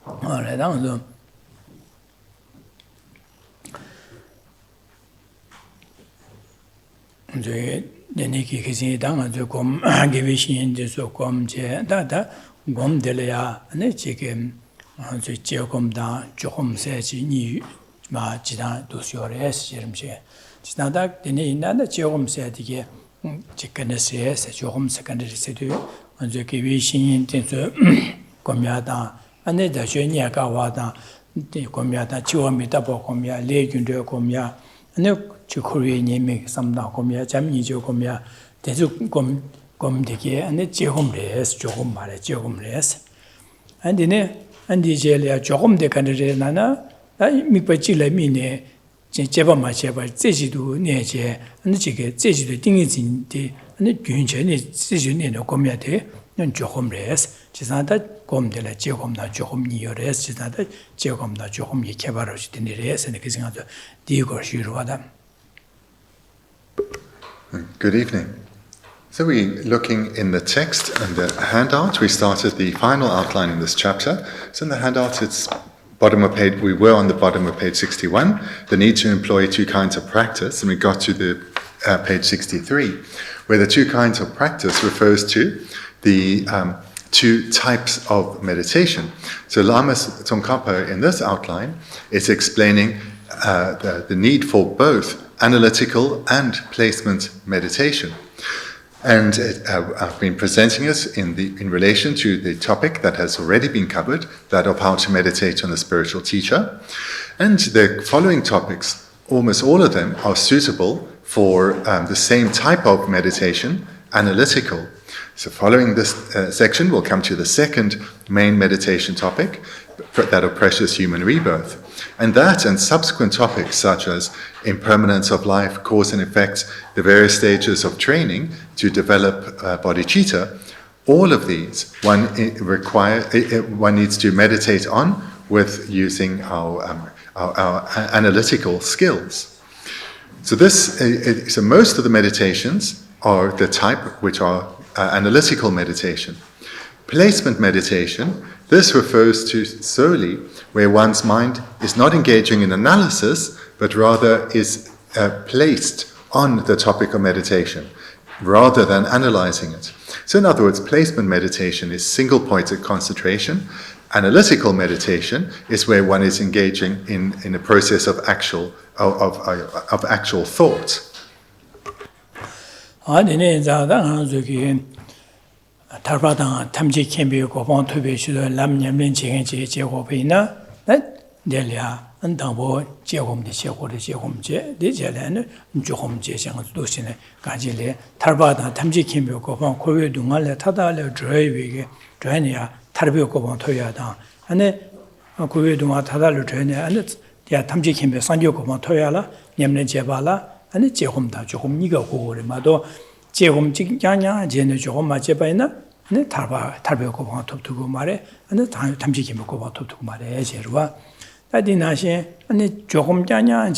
Alright, so Deniki Kisi Danga to come Givishin de so come Dada Gom Delia and a chicken the Geocom da Johom says ni ma Jida Dosiores Jeremche. It's not that the name that Geocom said here chicken says Johom secondary city and the Givishin to Comiata and the Jenia Gawada the Comiata Chiomita Comia, Legion de Comia and the Chukuri name some now comia, Jamini comia, the Zukum Gomdiki, and the Jehomles, Johomare, Jehomles. And in a and the Jelia Johom de Canadana, I make Pachila mine, Jeva Macheva, Zejidu, Neje, and the Chicken, Zejidu Dingin, and the Gunchen is Zizun in a commiate, and Johomles, Chisanta, Gom de la Jehom, not Johom Niores, Chisanta, Jehom, not Johom Yakabaros, the Neres, and the kissing of the Digo Shiruada. Good evening. So we're looking in the text and the handout. We started the final outline in this chapter. So in the handout, it's bottom of page. We were on the bottom of page 61. The need to employ two kinds of practice, and we got to the page 63, where the two kinds of practice refers to the two types of meditation. So Lama Tsongkhapa in this outline is explaining the need for both analytical and placement meditation. And I've been presenting it in relation to the topic that has already been covered, that of how to meditate on the spiritual teacher. And the following topics, almost all of them, are suitable for the same type of meditation, analytical. So following this section, we'll come to the second main meditation topic, that of precious human rebirth. And that and subsequent topics such as impermanence of life, cause and effects, the various stages of training to develop bodhicitta, all of these one needs to meditate on with using our analytical skills. So so most of the meditations are the type which are analytical meditation. Placement meditation, this refers to solely where one's mind is not engaging in analysis, but rather is placed on the topic of meditation, rather than analyzing it. So in other words, placement meditation is single-pointed concentration. Analytical meditation is where one is engaging in a process of actual thought. Tarpadang Tamji Kimbi Gopon to be should Lamrim Chicken Jehopina, that Delia and Dambo Jehom the Sheko the Jehom Je, the Jelan, Johom Jesang Lucine, Gajile, Tarbada Tamji Kimbi Gopon, Koyu Dungal, Tadale, Dre, Drania, Tarbio Gopon Toyada, and then Koyu Dunga Tadal Drania, and it's Tamji Kimbi Sanjo Gopon Toyala, Yamne Jebala, and the Jehom da Johom Niga Mado. Jehom Janya, Jen Johom Majebaina, and the Tarbio Gopon top to Mare, and the Tamji Kimbi Gopon top to Mare, Jerua. That dinashe, and the Johom Janya,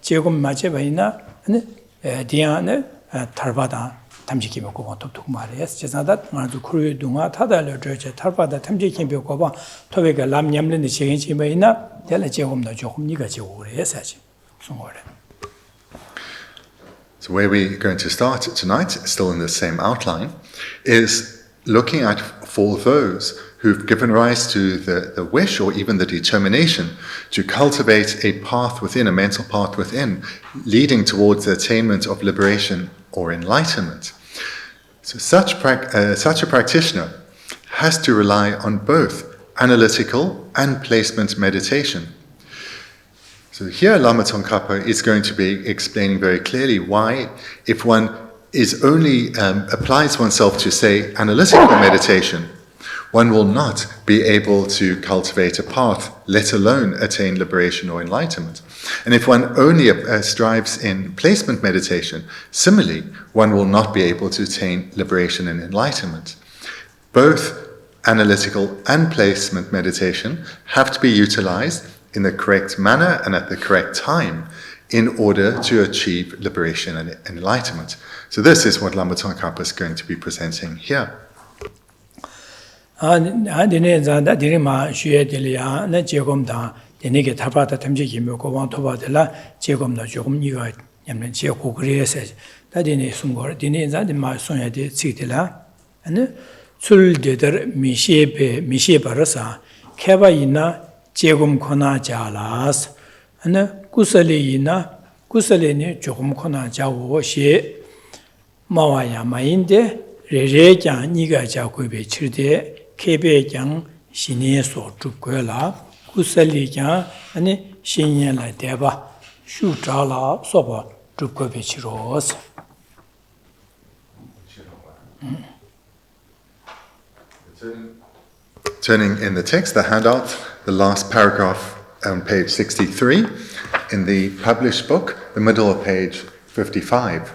Jehom Majebaina, and Diana Tarbada, Tamji Kimbi Gopon top to Mare, just that Mandu Dunga, Tadal, Tarbada, Tamji Kimbi Gopon, Tovega Lam Yamlin, the Chicken Chibaina, Della Jehom, the Johom Niga Jehu, somewhere. So where we're going to start tonight, still in the same outline, is looking at for those who've given rise to the wish or even the determination to cultivate a path within, a mental path within, leading towards the attainment of liberation or enlightenment. So such a practitioner has to rely on both analytical and placement meditation. So here Lama Tsongkhapa is going to be explaining very clearly why, if one is only applies oneself to, say, analytical meditation, one will not be able to cultivate a path, let alone attain liberation or enlightenment. And if one only strives in placement meditation, similarly, one will not be able to attain liberation and enlightenment. Both analytical and placement meditation have to be utilized in the correct manner and at the correct time in order to achieve liberation and enlightenment. So this is what Lama Tsongkhapa is going to be presenting here. dine zanda dine ma shuye diliya na jegomda dine ge tabata tamji kimyo kobang toba dila jegomda jogom niga nyamlen je kukriye se da dine sungor dine zanda ma sonya de tsikdila sul dedar misheba rasa keba ina jegom kona jalas kusali ina kusali ni jogom kona jawo she mawaya mayinde re kyang niga jakube chirde kebe kyang shine so chukwe la kusali kyang shinye la deba shu la soba chukwe be chiros. Turning in the text, the handout, the last paragraph on page 63, in the published book, the middle of page 55.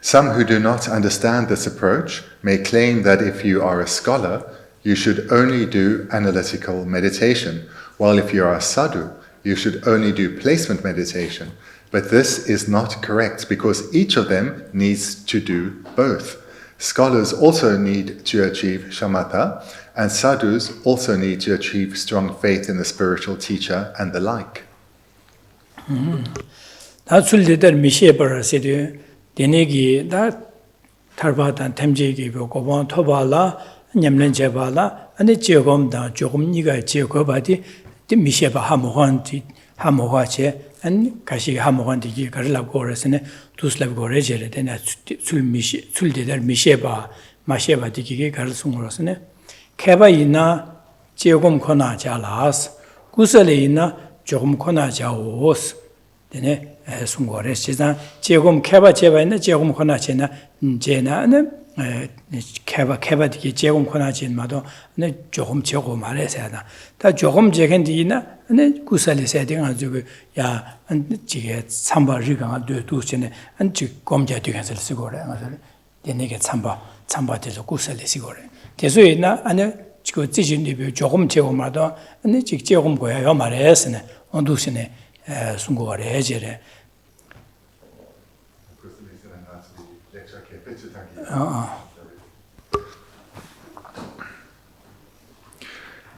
Some who do not understand this approach may claim that if you are a scholar, you should only do analytical meditation, while if you are a sadhu, you should only do placement meditation. But this is not correct, because each of them needs to do both. Scholars also need to achieve shamatha, and sadhus also need to achieve strong faith in the spiritual teacher and the like. Denegi da tarbatan temjegi bo gobon tobala nyamlen jebala ane jegom da jogom niga jegobadi de misheba hamoha che an kashi hamohan digi garla goresne duslav gorejere dena sul de misheba masheba digi gar sungorosne keba ina jegom kona jalas kusale ina jogom kona jaos dene sungore 시장 제금 개바 제바인데 제금 권하지나 제나는 개바디기 제금 권하지마도 네 조금 제고 말해서야다 다 조금 제겐디나 네 구살이 세딩 가지고 야 지게 참바리가 되도시네 안지 검자 되게서 쓰고래 가서 얘네게 참바돼서 구살이 쓰고래 대소이나 아니 지금 지진이 조금 제고마도 아니 지 제금 거야 말해서네 온도시네 순고를 해제래.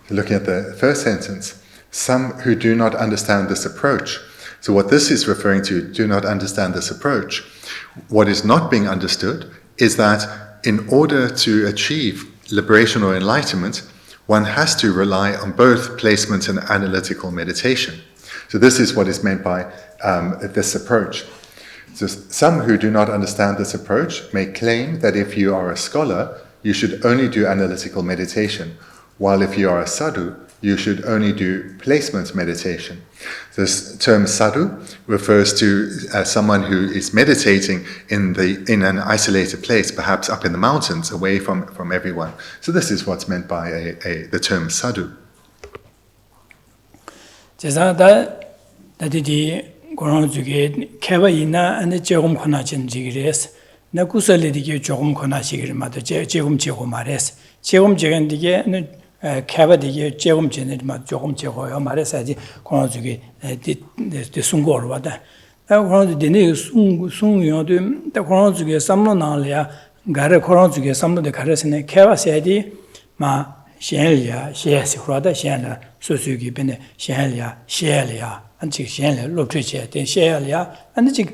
Looking at the first sentence, some who do not understand this approach. So what this is referring to, do not understand this approach. What is not being understood is that in order to achieve liberation or enlightenment, one has to rely on both placement and analytical meditation. So this is what is meant by this approach. So some who do not understand this approach may claim that if you are a scholar, you should only do analytical meditation, while if you are a sadhu, you should only do placement meditation. This term sadhu refers to someone who is meditating in an isolated place, perhaps up in the mountains, away from everyone. So this is what's meant by the term sadhu. 그런 중에 개바이나 안에 조금 권하진 지기래서 나 구설리디게 조금 권하시기를 마도 조금 제고 말해서 조금 제간디게 개바디게 조금 제네마 조금 제고요 말해서지 그런 중에 데 순고로 와다 그런 데네 순요도 그런 중에 삼로나려 가르 그런 중에 삼로데 가르스네 개바세디 마 셴리아 셰시 그러다 셴라 소수기 변에 셴리아 셰리아 안치 셴라 롭트체 된 셰리아 안치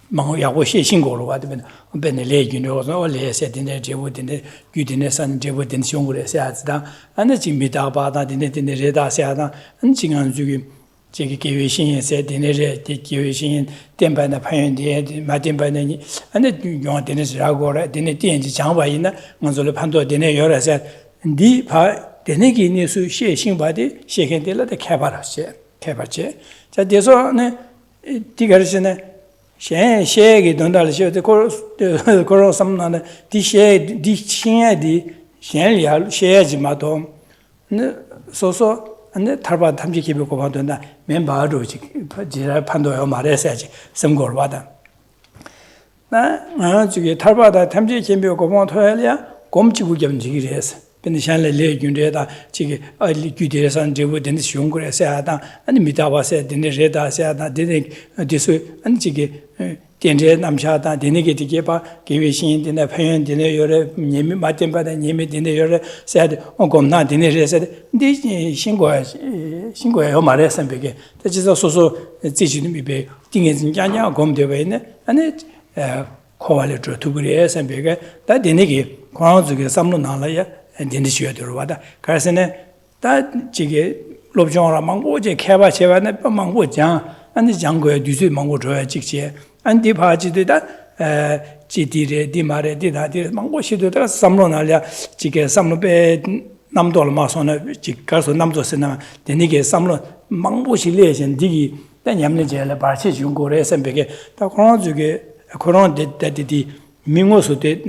망야고 셰신고로 와드면 변에 레기노서 올레세 된데 제보된데 규딘에 산 제보된 쇼고레세 하다 안치 미다바다 된데 레다세하다 안치간 주기 제기 계획신에서 되네제 계획신 덴반의 판연디에 마덴반의 안에 용한테는라고라 되네 덴지 장바이나 먼저를 판도 되네 여러서 니파 되네기니수 셰신바디 셰겐델라데 개발체 자 대소네 디가르시네 셰게 돈달시오데 코로 삼나네 디셰 디친야디 셰리알 셰야지마도 네 소소 안에 탈바 탐지 기부고 받는다 멤버로 지라 판도요 말해서야지 선고를 받아 나 저기 탈바다 탐지 기부고 보면토야리야 곰치고 겸지기를 해서 근데 샤레 레균데다 지기 알리 규데선 제보된 시용거에서 하다 아니 미다와서 되네 레다서 하다 되네 디스 아니 지기 Dende Namshata, Denegi Tigepa, Givishin, Dina Payan, Dina Yore, Nimi Matimba, Nimi Dina Yore said, Ogomna, Dina said, Shingo Omare Sambege. That is also teaching me, things in Janya, Gom de Vene, and it Kovalito to Burias and Bega, that Denegi, Kwanzuki, Samlunalaya, and Denisha de Rovada, Carsene, that Jiggy Lobjong Mangoje, Kava Chevana, Mango Jang, and the Jango Dusu Mango Joya Jixie. And the party did that, Chitire, Dimare, did that, Mangoshi did that, Samlonalia, Chike, Samlobe, Namdol Masona, Chicaso Namdosena, the Nigge, Samlo, Mangoshi Lays and Digi, then Yamnijel, Barchis, Yungores and Bege, the Koronzuge, a Koron did that the Mingosu did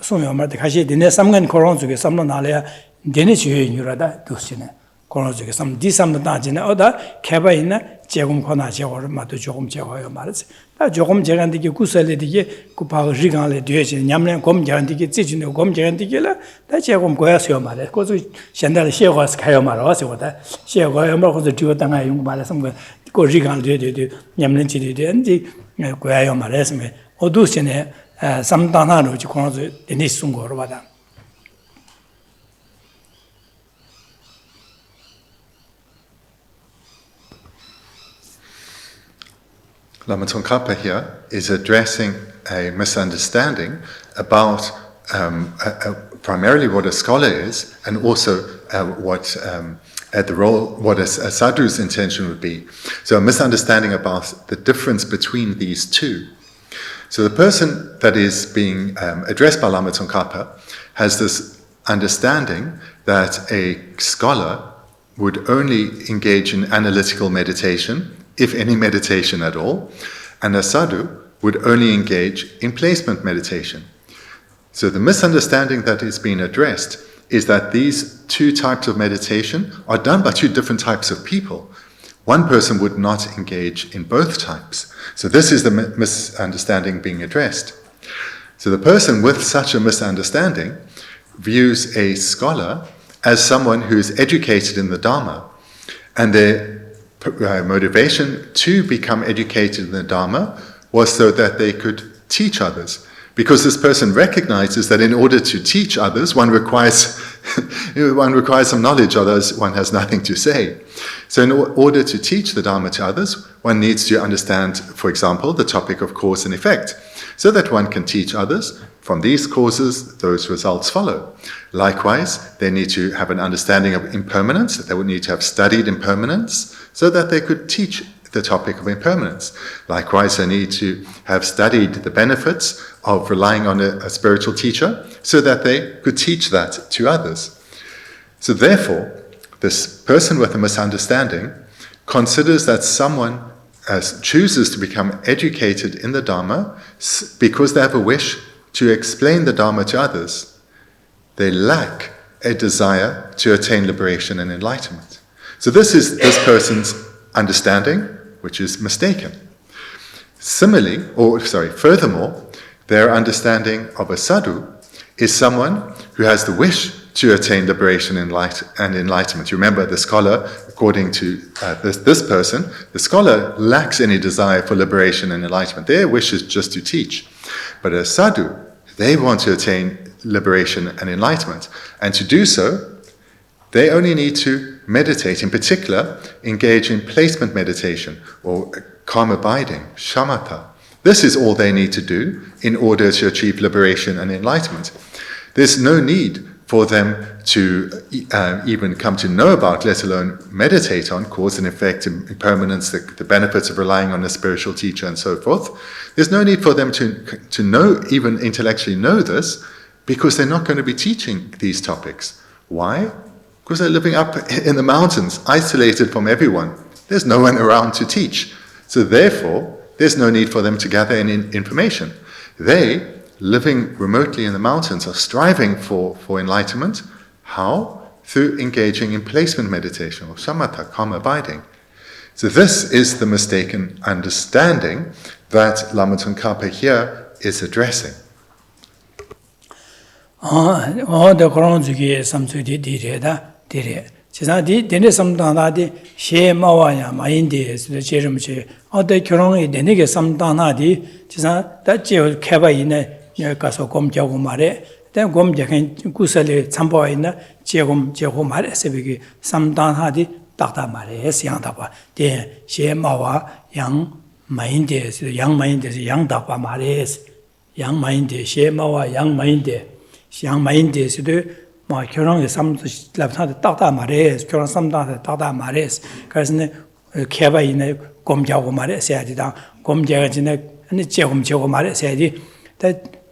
Summa, the Kashi, the Nesamgan Koronzuge, Samlonalia, Denis Yurada, Dusine. Koronzuge, some disam Najina, other, Kabaina, Jagum Konaja or Matu Jogum Jago Maras. Jogum Jagantiki Kusali, Kupa Rigale, Duation, Yamlan, Com Jantiki, Tichino, Com Jantikilla, that Jagum Goyasio Maras, because Shandal Shevas Kayomaras, or that Shegoyama was the Tuatanga Young Maras, go Rigal, Yamlanchi, and the Goyo Maras, or Dusine, some Danano, which calls the Nisungo or whatever. Lama Tsongkhapa here is addressing a misunderstanding about primarily what a scholar is, and also what a sadhu's intention would be. So a misunderstanding about the difference between these two. So the person that is being addressed by Lama Tsongkhapa has this understanding that a scholar would only engage in analytical meditation, if any meditation at all, and a sadhu would only engage in placement meditation. So the misunderstanding that is being addressed is that these two types of meditation are done by two different types of people. One person would not engage in both types. So this is the misunderstanding being addressed. So the person with such a misunderstanding views a scholar as someone who is educated in the Dharma, and their motivation to become educated in the Dharma was so that they could teach others. Because this person recognizes that in order to teach others, one requires some knowledge, otherwise one has nothing to say. So in order to teach the Dharma to others, one needs to understand, for example, the topic of cause and effect, so that one can teach others. From these causes, those results follow. Likewise, they need to have an understanding of impermanence, that they would need to have studied impermanence, so that they could teach the topic of impermanence. Likewise, they need to have studied the benefits of relying on a spiritual teacher, so that they could teach that to others. So therefore, this person with a misunderstanding considers that someone chooses to become educated in the Dharma because they have a wish to explain the Dharma to others. They lack a desire to attain liberation and enlightenment. So this is this person's understanding, which is mistaken. Furthermore, their understanding of a sadhu is someone who has the wish to attain liberation and enlightenment. You remember the scholar, according to this person, the scholar lacks any desire for liberation and enlightenment. Their wish is just to teach. But a sadhu, they want to attain liberation and enlightenment. And to do so, they only need to meditate, in particular, engage in placement meditation or calm abiding, shamatha. This is all they need to do in order to achieve liberation and enlightenment. There's no need for them to even come to know about, let alone meditate on, cause and effect, impermanence, the benefits of relying on a spiritual teacher and so forth. There's no need for them to know, even intellectually know this, because they're not going to be teaching these topics. Why? Because they're living up in the mountains, isolated from everyone. There's no one around to teach. So therefore, there's no need for them to gather any information. They, living remotely in the mountains, are striving for enlightenment. How? Through engaging in placement meditation, or shamatha, calm abiding. So this is the mistaken understanding that Lama Tsongkhapa here is addressing. The Koran Zuki Samsudi Dire, 지사디 데네 삼다나디 셰 마와야 마인데 제름치 어데 결혼이 데네게 삼다나디 지사 다제 개바이네 가서 검자고 말해 때 검자긴 구설에 참보이나 제고 말해 세비기 삼다나디 딱다 말해 양다바 데 마와 양 마인데스 양 마인데스 양다바 말해 양 마인데 셰마와 양 마인데스도 뭐 결혼에 삼lap타도 딱다 말해 결혼 삼다한테 딱다 말해 그래서 개바이네 검자고 말해 세야지다 검자가 지네 아니 제고 말해 세야지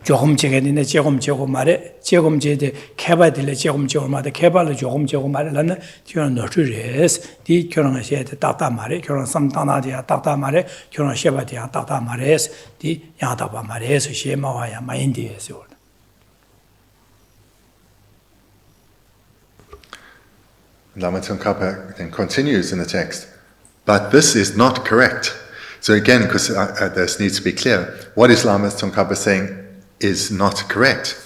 조금 제게는 제고 말해 제금 제대 개바들래 제고 말해 개발을 조금 제고 말하는 결혼 노트레스 디 결혼에 세야 딱다 말해 결혼 삼다나디야 딱다 말해 결혼 셰바디야 딱다 말해 디 야다바 말해서 셰마와야 마인디에서 Lama Tsongkhapa then continues in the text, but this is not correct. So again, because this needs to be clear, what is Lama Tsongkhapa saying is not correct?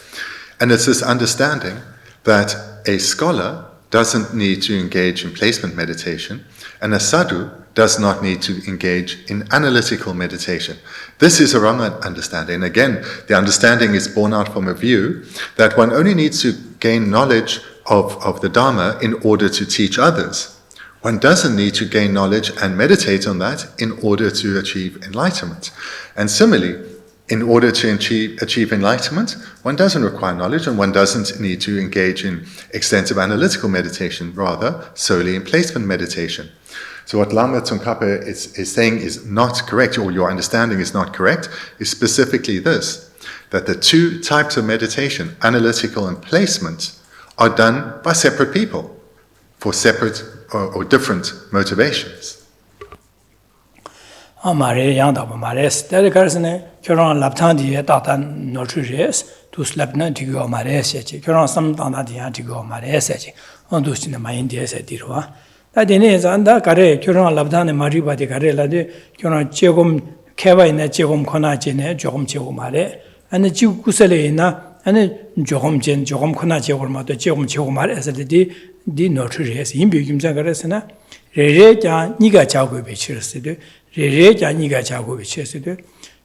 And it's this understanding that a scholar doesn't need to engage in placement meditation, and a sadhu does not need to engage in analytical meditation. This is a wrong understanding. And again, the understanding is born out from a view that one only needs to gain knowledge of the Dharma in order to teach others. One doesn't need to gain knowledge and meditate on that in order to achieve enlightenment. And similarly, in order to achieve enlightenment, one doesn't require knowledge and one doesn't need to engage in extensive analytical meditation, rather solely in placement meditation. So what Lama Tsongkhapa is saying is not correct, or your understanding is not correct, is specifically this, that the two types of meditation, analytical and placement, are done by separate people for separate or different motivations. Amare yanda mares der garsne 결혼 랍탄디에 따단 노트레스 두슬랍나 디고 마레세지 결혼 삼단다 디야 디고 마레세지 언두스네 마인디에세 디로와 다데네 잔다 가레 결혼 랍탄에 마리바디 가레라데 결혼 제금 개바이나 제금 코나지네 조금 제고 말에 아니 지구 구설에나 아니 조금 코나 제고 마도 조금 제고 말에서디 디 노트레스 임비 김자 가레스나 레레자 니가 자고 베치르스데 레레자 니가 자고 베치르스데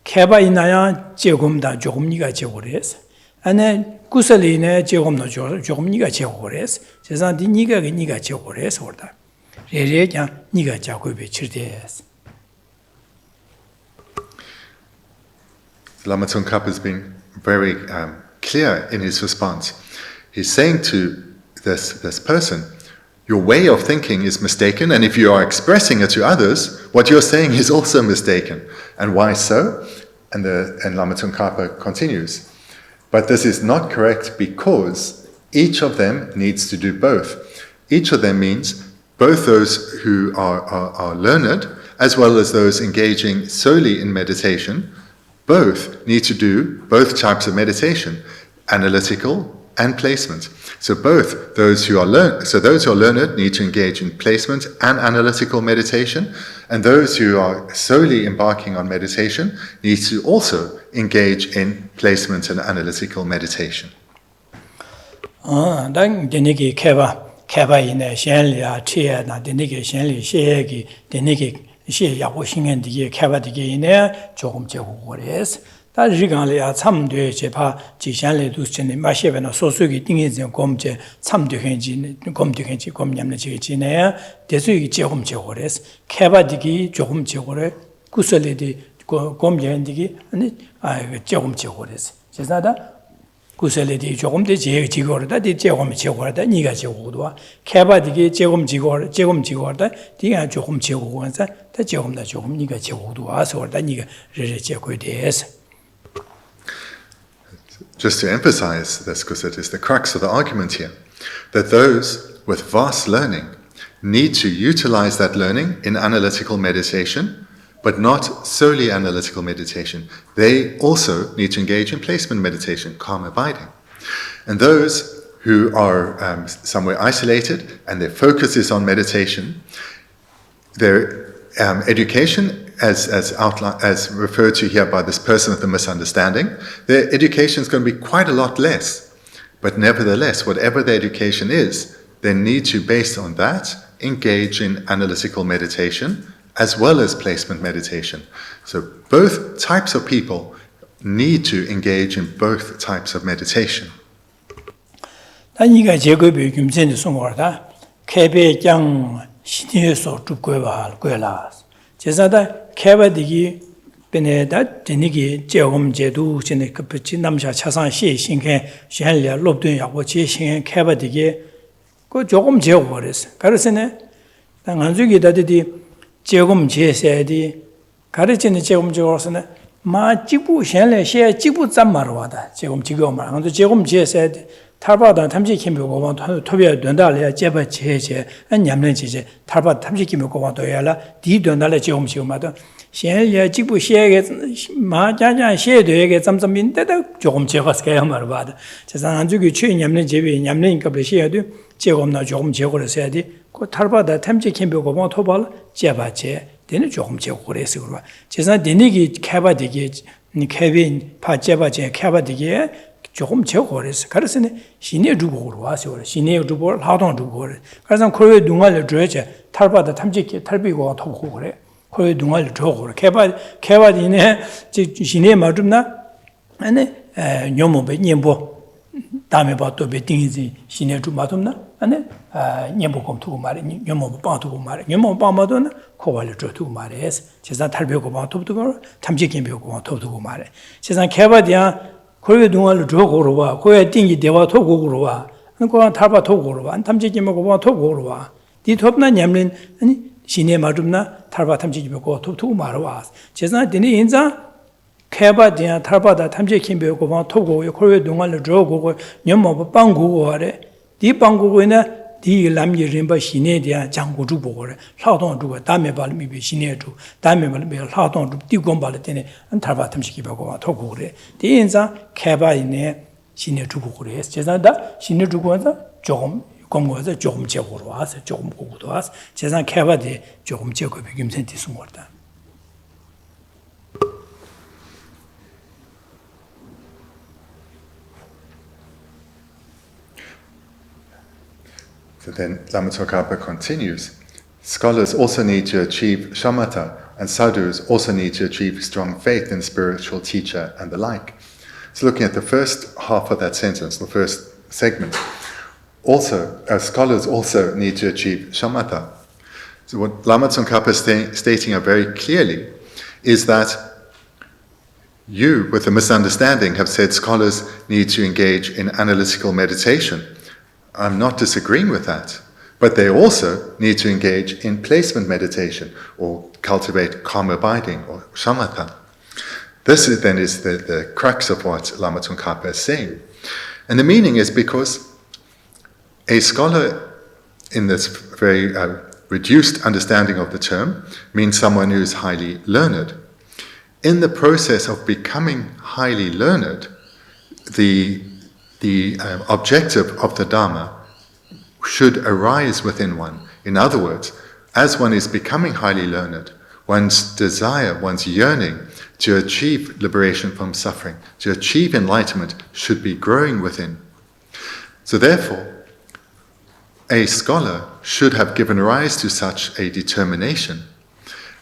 개바이나야 제금다 조금 니가 제고레스 아니 구설이네 제금도 조금 니가 제고레스 세상디 니가 제고레스 월다 레레자 니가 자고 베치르데스. Lama Tsongkhapa has been very clear in his response. He's saying to this person, your way of thinking is mistaken, and if you are expressing it to others, what you're saying is also mistaken. And why so? And Lama Tsongkhapa continues, but this is not correct because each of them needs to do both. Each of them means both those who are learned, as well as those engaging solely in meditation, both need to do both types of meditation, analytical and placement. So both those who are learned need to engage in placement and analytical meditation, and those who are solely embarking on meditation need to also engage in placement and analytical meditation. 당 데니기 개바이네 셴리아 티에나 데니기 셴리 셰기 데니기 셰야고 신겐디게 개바디게네 조금 제고 그래서 다 리간리아 참되 제파 지샹레 두스네 마셰베나 소수기 띵이제 검제 참되hen지 검되hen지 검냠네 지지네 대수기 조금 제고레스 개바디기 조금 제고레 구설레디 검제hen디기 아니 조금 제고레스 제사다 구설레디 조금 더 제거르다 디 조금 제거르다 니가 제고도 개바디기 조금 제거르다 디가 조금 제고고서 다 조금 니가 제고도 와서다 니가 레레 제고데스. Just to emphasize this, because it is the crux of the argument here, that those with vast learning need to utilize that learning in analytical meditation, but not solely analytical meditation. They also need to engage in placement meditation, calm abiding. And those who are somewhere isolated and their focus is on meditation, their education, as referred to here by this person with the misunderstanding, their education is going to be quite a lot less. But nevertheless, whatever their education is, they need to, based on that, engage in analytical meditation as well as placement meditation. So both types of people need to engage in both types of meditation. 단위가 제거비 김전에 송거다. 개배장 신에서 죽고와 고라. 제사다 개바디기 베네다 데니기 제엄제도 전에 급치 남샤 차상 시신게 현려 롭든하고 제신 개바디기 그 조금 제거버렸어. 그래서네 당한주기 다디디 제금 제세디 가르치는 제금 제거서네 마 지부 현래 시 지부 잠마로와다. 제금 지금 말한도 제금 제세디 탈바다 탐지 김묘고만 토비에 된다래 제바 제제 냠는 제제 탈바 탐지 김묘고만 도야라 디된다래 제금 지금마다 현래 지부 시에게 마자자 시에도에게 잠잠인데도 조금 제거스게 말바다. 제상 안주기 취 냠는 제비 냠는 겁에 시에도 제금나 조금 제거를 해야 돼. 그 탈바다 탐지 김묘고만 토발 제바제 되는 조금 제거를 해서 그러와. 제상 되니기 캐바디기 캐빈 파제바제 캐바디기 조금 제거했어. 그래서 신의 주보로 와서 신의 주보 하동 주보를. 그래서 거기 동안을 줘야지. 탈바다 탐지기 탈비고 토고 그래. 거기 동안을 줘고 개바디네 신의 말좀나 아니 녀모베 녀보 다음에 봐도 베팅이지 신의 주 맞음나 아니 녀보검 두고 말이 녀모 빠두고 말이 녀모 빠마도는 코발을 줘두고 말해서 제사 탈비고 봐 토두고 탐지기 비고 토두고 말해. 제사 개바디야 거기 동안을 줘고로 와. 거기 띵기 대화 토고로 와. 그거 탈바 토고로 와. 탐지기 먹고 봐 토고로 와. 디 톱나 냠린 아니 신의 말좀나 탈바 탐지기 먹고 토고 말아 와. 제가 되니 인자 개바디야 탈바다 탐지기 먹고 봐 토고 거기 동안을 줘고 냠모 빵고고 하래. 디 빵고고이나 디 람이 림바 신의 대한 장고주 보고래. 사동 주고 다음에 발미비 신의 주. 다음에 발미 사동 주 띠고 발을 때네 탈바 탐지기 먹고 토고 그래. 디 인자 개바이네 신의 주고 그래. 제자다 신의 주고서 조금 공부해서 조금 제고로 와서 조금 고고도 와서 제자 개바디 조금 제고 비김센티 숨었다. So then Lama Tsongkhapa continues, scholars also need to achieve shamatha, and sadhus also need to achieve strong faith in spiritual teacher and the like. So looking at the first half of that sentence, the first segment, also, scholars also need to achieve shamatha. So what Lama Tsongkhapa is stating very clearly is that you, with a misunderstanding, have said scholars need to engage in analytical meditation. I'm not disagreeing with that, but they also need to engage in placement meditation or cultivate calm abiding or shamatha. This is the crux of what Lama Tsongkhapa is saying. And the meaning is because a scholar, in this very reduced understanding of the term, means someone who is highly learned. In the process of becoming highly learned, the objective of the Dharma should arise within one. In other words, as one is becoming highly learned, one's desire, one's yearning to achieve liberation from suffering, to achieve enlightenment, should be growing within. So therefore, a scholar should have given rise to such a determination.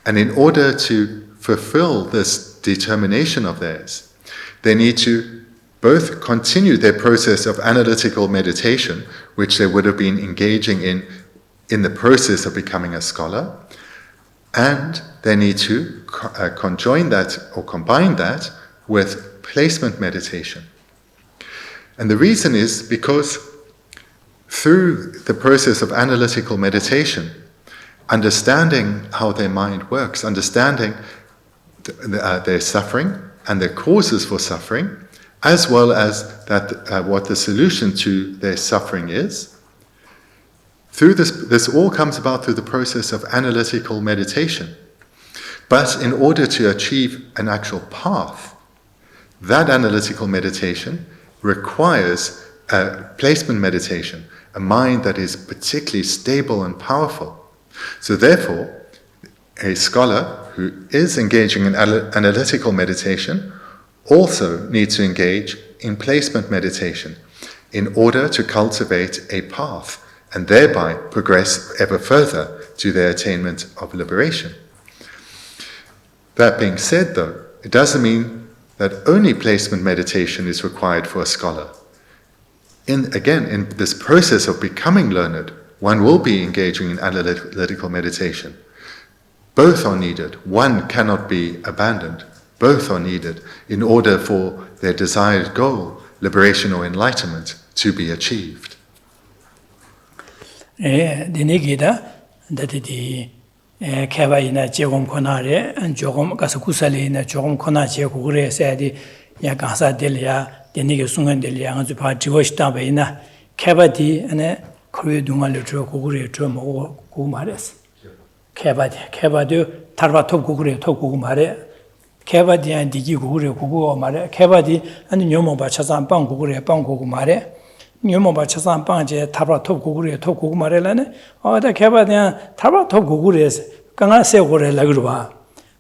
And in order to fulfill this determination of theirs, they need to both continue their process of analytical meditation, which they would have been engaging in the process of becoming a scholar, and they need to conjoin that or combine that with placement meditation. And the reason is because through the process of analytical meditation, understanding how their mind works, understanding their suffering and their causes for suffering, as well as what the solution to their suffering is. Through this all comes about through the process of analytical meditation. But in order to achieve an actual path, that analytical meditation requires a placement meditation, a mind that is particularly stable and powerful. So therefore, a scholar who is engaging in analytical meditation also needs to engage in placement meditation in order to cultivate a path, and thereby progress ever further to their attainment of liberation. That being said, though, it doesn't mean that only placement meditation is required for a scholar. In this process of becoming learned, one will be engaging in analytical meditation. Both are needed. One cannot be abandoned. Both are needed in order for their desired goal, liberation or enlightenment, to be achieved. Kevaina Jegom Konare and Jogom Kasakusalina Jogom Konache Kure said Yakasa Delia, Bendigo Sungan Delia, and the party was Tabaina, Kevati and a Korea Dungal Kure Drum or Kumares. Kevadu, Tarvato Kure Tokumare, Kevadi and Digi Kure Kugu Mare, Kevadi and Yomo Bachazan Bang Kure Bango Mare. Nyomo Bachazan Banje, Tabra Top Gugure, Toku Marelane, or the Kevadian Tabra Top Gugures, Ganga Segure Lagruba.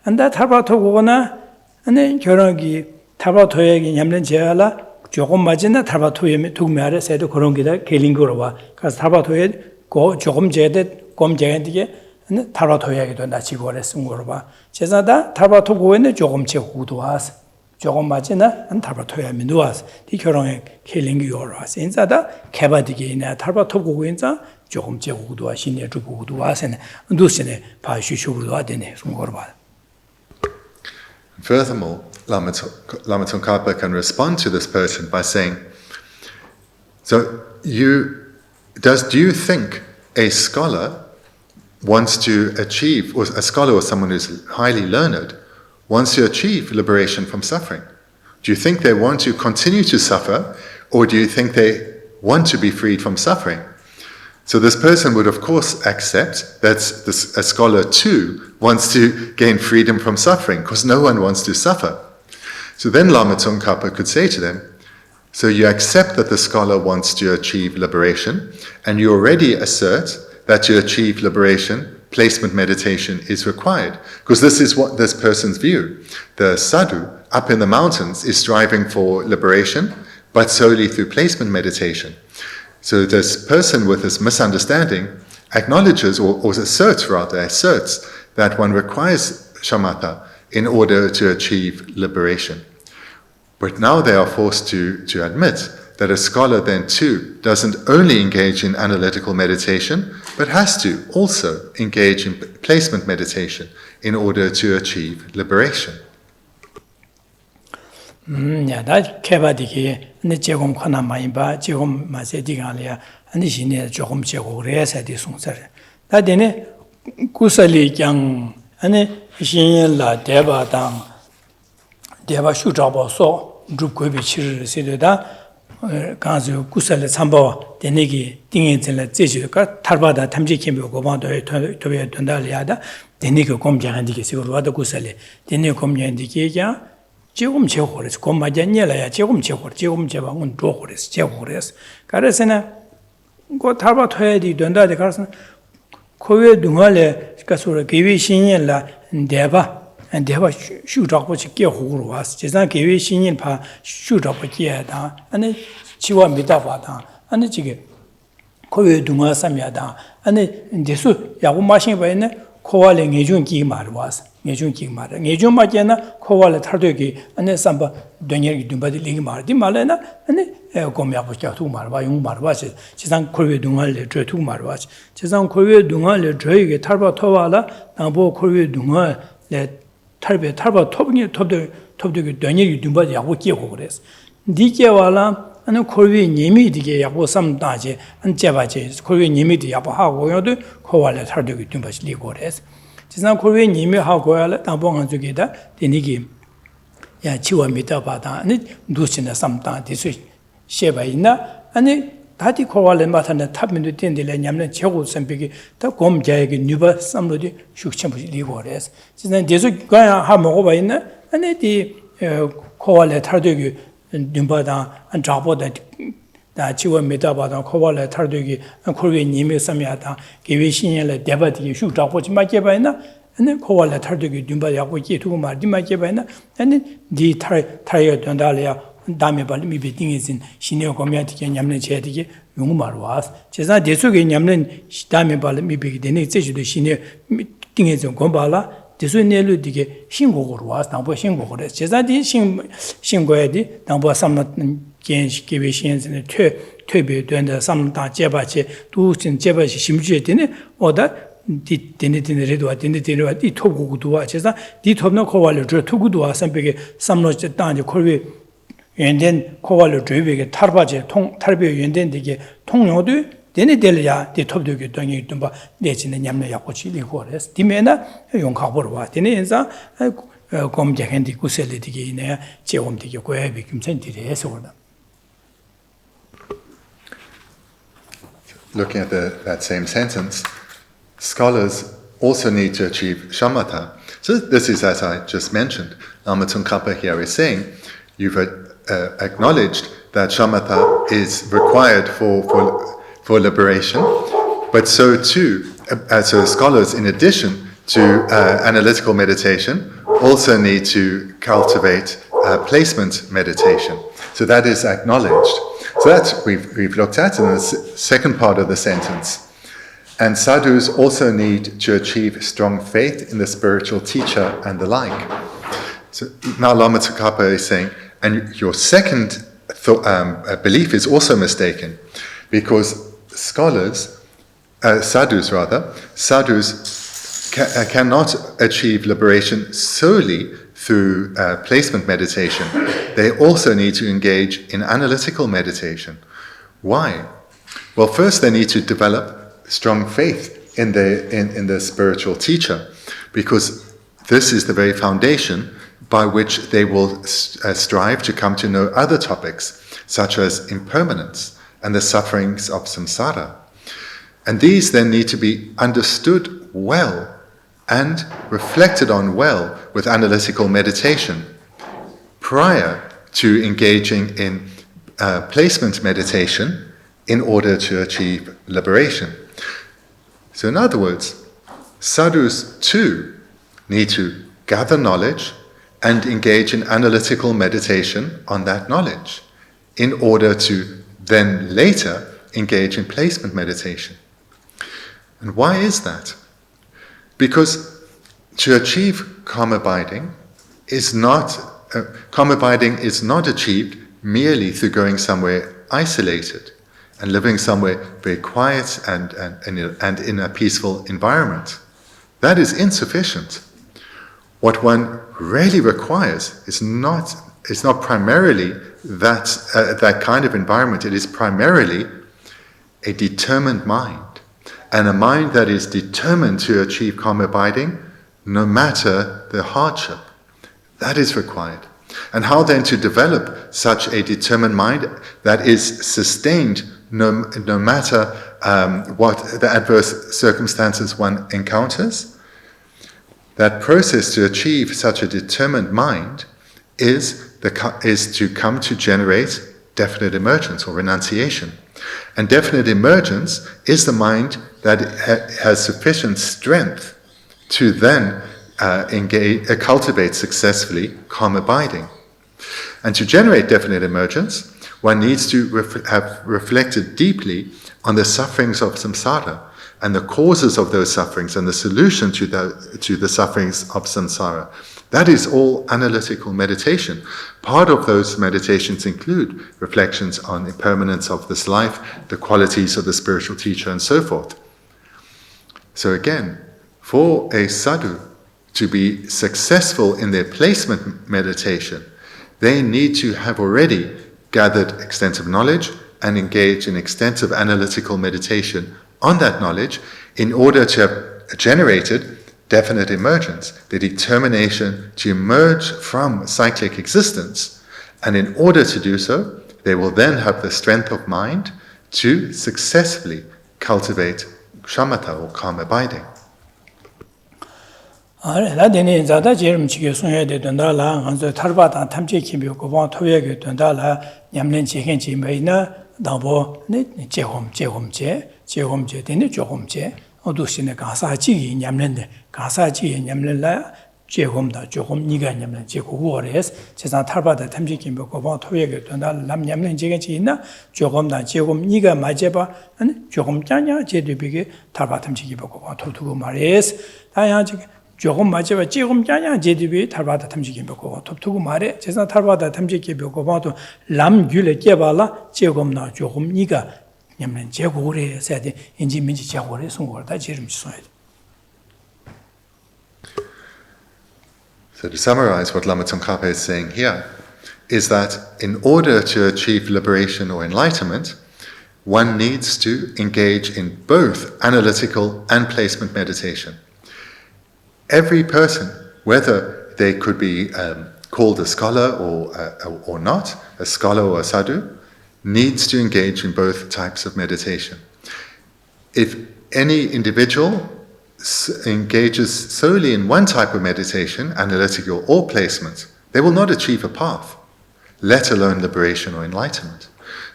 And that Tabra Togona, and then Jorongi, Tabra Toyag in Yamlen Jala, Jogom Majina, Tabra Toyam, Tumare, said to Korongida, Kilingurova, because Tabra Toyed, go Jogom Jedet, Gom Jayandige, and Tabra Toyag to Nachigores Ungurova. Chesada, Tabra Togo and the Jogom Chekuduas. Jogom Majina and Tarpatoya Minuas, the Korong killing yours. Insada, Kabadigina, Tarpatoguinza, Jogom Jegudua, Shinia Juguduas, and Dusine, Pashuduadine, from Gorba. Furthermore, Lama Tsongkhapa can respond to this person by saying, so do you think a scholar wants to achieve, or a scholar or someone who's highly learned, wants to achieve liberation from suffering? Do you think they want to continue to suffer, or do you think they want to be freed from suffering? So this person would of course accept that a scholar too wants to gain freedom from suffering, because no one wants to suffer. So then Lama Tsongkhapa could say to them, so you accept that the scholar wants to achieve liberation, and you already assert that to achieve liberation, placement meditation is required, because this is what this person's view. The sadhu up in the mountains is striving for liberation, but solely through placement meditation. So this person with this misunderstanding acknowledges, or asserts that one requires shamatha in order to achieve liberation. But now they are forced to admit that a scholar then too doesn't only engage in analytical meditation, but has to also engage in placement meditation in order to achieve liberation. That Kevadiki, and the Jegom Kona Maimba, Jegom Masedigalia, and the Shine Jogom Jegores at the Sunser. That in a Kusali Yang, and a Shin La Deva Dang, Deva Shutabo so, Drukovic Sidda. Kansu kusale sambo denegi dingenzela jeju ka tarbada tamji kimbo gobando tobe dondaliada denegi komjandike sigurwada kusale denegi komjandike ya jegum jehores komajanyela ya jegum jeba un dohores jehores karesena go tarba toyedi dondade karsan kowe dungale kasura gewi shinyenla deba and Deva shoot up what you get who was, Jazan gave a shin pa shoot up a gear down, and then Chiwa Midavada, and the Jiggy Koya Duma Samyada, and the Su Yahu machine by Koaling Nejun Gimar was, Nejun Gimar, Nejun Majana, Koala Tardogi, and then Samba Daniel Dumbadi Ligmar, di Malena, and then Gomiapuka to Marva, Marvas, Jazan Korea Dungal, Dre to Marvas, Jazan Korea Dungal, Dre, Tarba Tovala, Nambo Korea Dungal, let Tarba topping top the Daniel Dumba Yahuki Hores. Dikewala and Korean Yemi Yabu some Daje and Javaje, Korean Yemi Yabaha, Koala Tardu Dumbas Ligores. Tis now Korean Yemi Hagoala, Tabong together, the Nigi Yachiwa Mitabata, and it Dusina some time, this is Shebaina, and it Tati Koala and Matan tapping the Tindilaniam and Chegos and Biggie, the Gom Jag, Nuba, somebody shook Champions Ligores. Since then, there's a guy Hamova in there, and the Koala Tardu Dumbada and Jabo that Chiwa Mitabata, Koala Tardugi, and Korean Yemi Samiata, Givishin, like Devati, shoot up what Makebana, and then Koala Tardugi Dumba Yakuki to Madima Kebana, and then the Tire Dondalia. 다음에 발 미비 띵이진 신의 고미한테 냠는 제되게 용마로 와서 제가 대속에 냠는 다음에 발 미비 되는 제주도 신의 띵에서 공발라 대소내로 되게 신고로 와서 당보 신고를 제자디 신고에디 당보 삼는 gen식계의 신선의 퇴배된다 삼다 제바체 두신 제바시 심주에 되네 오다 디네디네레도 디네디네와 디 토구도와 제가 디 톱노 코발로 저 토구도와 삼백에 삼로제 땅에 콜비 연된 코발로 저에게 탈바제 통 탈배 연된 되게 통용도 데네델야 디 톱도게 땅에 있던 바 내지는 냠내 약고치 리고레스 디메나 용카보로 와 데네엔사 곰제겐디 구셀리디게 이네 제옴디게 고에비 김천디레서 그러다 Looking at that same sentence, scholars also need to achieve shamatha. So this is, as I just mentioned, Lama Tsongkhapa here is saying, you've acknowledged that shamatha is required for liberation, but so too, so scholars, in addition to analytical meditation, also need to cultivate placement meditation. So that is acknowledged. So that we've looked at in the second part of the sentence. And sadhus also need to achieve strong faith in the spiritual teacher and the like. So now Lama Tsongkhapa is saying, and your second belief is also mistaken, because scholars, sadhus cannot achieve liberation solely through placement meditation. They also need to engage in analytical meditation. Why? Well, first they need to develop strong faith in the spiritual teacher, because this is the very foundation by which they will strive to come to know other topics, such as impermanence and the sufferings of samsara. And these then need to be understood well and reflected on well with analytical meditation prior to engaging in placement meditation in order to achieve liberation. So in other words, sadhus too need to gather knowledge and engage in analytical meditation on that knowledge in order to then later engage in placement meditation. And why is that? Because to achieve calm abiding is not achieved merely through going somewhere isolated and living somewhere very quiet and in a peaceful environment. That is insufficient. What one really requires is not primarily that kind of environment. It is primarily a determined mind, and a mind that is determined to achieve calm abiding no matter the hardship. That is required. And how then to develop such a determined mind that is sustained no matter what the adverse circumstances one encounters? That process to achieve such a determined mind is to come to generate definite emergence or renunciation. And definite emergence is the mind that has sufficient strength to then cultivate successfully calm abiding. And to generate definite emergence, one needs to have reflected deeply on the sufferings of samsara and the causes of those sufferings and the solution to the sufferings of samsara. That is all analytical meditation. Part of those meditations include reflections on the impermanence of this life, the qualities of the spiritual teacher, and so forth. So again, for a sadhu to be successful in their placement meditation, they need to have already gathered extensive knowledge and engaged in extensive analytical meditation on that knowledge in order to have generated definite emergence, the determination to emerge from cyclic existence. And in order to do so, they will then have the strength of mind to successfully cultivate shamatha or calm abiding. 라데니 자다 제름 지게 손해야 된다라 한서 탈바다 탐지 기비 고방 토예게 된다라 냠는 지겐 지메이나 나보 네 제홈제 되네 조홈제 어두시네 가사지 냠는데 가사지 냠는라 제곰다 조금 니가 냠는 제고고레스 세상 탈바다 탐지기 먹고 봐 토예게 돈다 남냠는 제겐지 있나 조금다 제곰 니가 맞아봐 아니 조금 짜냐 제대비게 탈바 탐지기 먹고 봐 토두고 말레스 다야 조금 맞아봐 조금 짜냐 제대비 탈바다 탐지기 먹고 봐 토두고 말에 세상 탈바다 탐지기 먹고 봐도 남귤에 깨발라 제곰나 조금 니가 냠는 제고고레스 해야 돼 인지 민지 제고고레 송고를 다 지름 써야 돼. So to summarize what Lama Tsongkhapa is saying here is that in order to achieve liberation or enlightenment, one needs to engage in both analytical and placement meditation. Every person, whether they could be called a scholar or not, a scholar or a sadhu, needs to engage in both types of meditation. If any individual engages solely in one type of meditation, analytical or placement, they will not achieve a path, let alone liberation or enlightenment.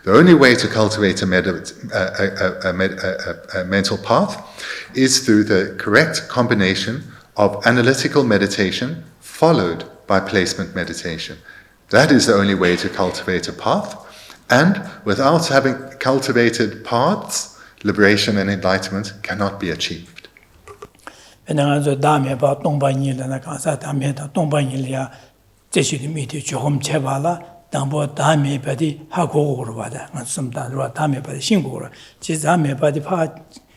The only way to cultivate a mental path is through the correct combination of analytical meditation followed by placement meditation. That is the only way to cultivate a path, and without having cultivated paths, liberation and enlightenment cannot be achieved. Bendigo dame ba tongbanyi la na kansa dame da tongbanyi ya zeshi de mi de johom cheba la dambo dame ba di ha go go ba da ngasum da ro dame ba sing go ro ji dame ba di pa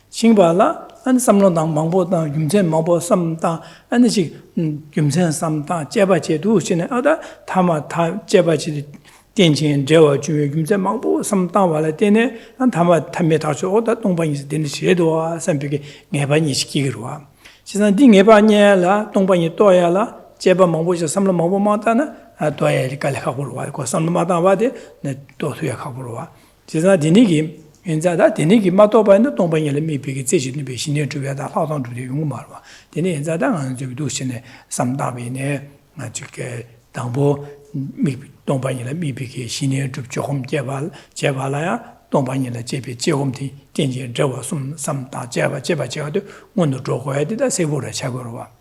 sing ba la an samlo dang mangbo da yumchen mangbo sam da an ji yumchen sam da jeba je du shin da tama ta jeba ji 电前这个就用在忙不什么当完了点呢，让他们他们他说我的东北也是点的许多啊，甚至给外边也是几个啊。现在第外边年了，东北也多呀了，这边忙不就什么忙不忙的呢？啊，多呀，你干了好不罗啊，过什么忙当完的，那多出也好不罗啊。现在第那个，现在他第那个嘛多半的东北也来没别个这些那边新年主要的老当主的用嘛了吧？第那现在当然这个都现在什么大边呢？啊，这个当不没。 东半年来没别个新年就红结巴了呀，东半年来这边结红的电线这我送上大结巴的，我都做回来的，谁不来吃过了吧？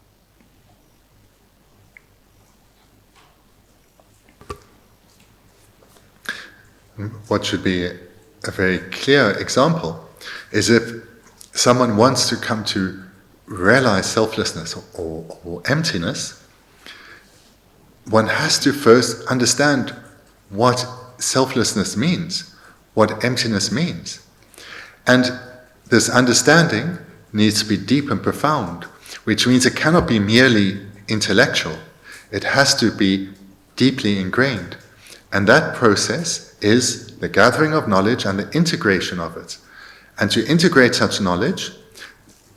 What should be a very clear example is if someone wants to come to realize selflessness or emptiness, one has to first understand what selflessness means, what emptiness means. And this understanding needs to be deep and profound, which means it cannot be merely intellectual. It has to be deeply ingrained. And that process is the gathering of knowledge and the integration of it. And to integrate such knowledge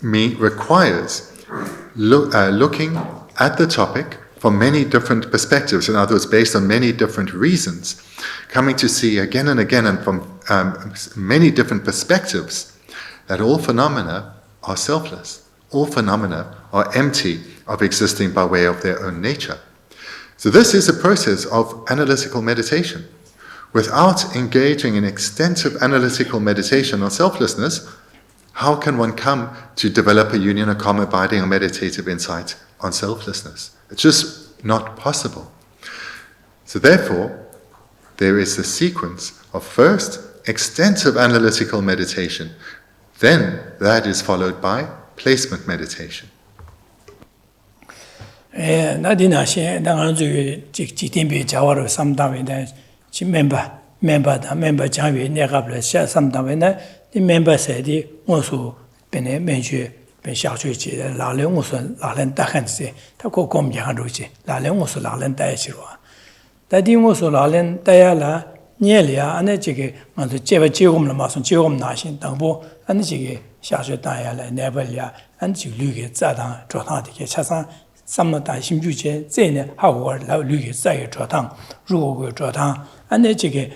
requires looking at the topic from many different perspectives, in other words, based on many different reasons, coming to see again and again and from many different perspectives that all phenomena are selfless, all phenomena are empty of existing by way of their own nature. So this is a process of analytical meditation. Without engaging in extensive analytical meditation on selflessness, how can one come to develop a union of calm abiding or meditative insight on selflessness? It's just not possible. So therefore, there is a sequence of first extensive analytical meditation, then that is followed by placement meditation. 나디나 시 당한 주 지팀비 자와로 삼다위네 지 멤버 장위 내가 불샤 삼다위네 이 멤버세디 원수 변에 면주 변 샤주지 라련 원수 라련 다한지 타고 검장하루지 라련 원수 라련 다야시로 다디 원수 라련 다야라 녀리아 안에 지게 먼저 제바 지금을 마선 지금 나신 당보 안에 지게 샤주 다야라 네벌야 안에 지 류게 자당 조타디게 차상 什么大心主节，这呢，好我老旅在一桌堂，如果个桌堂，俺那这个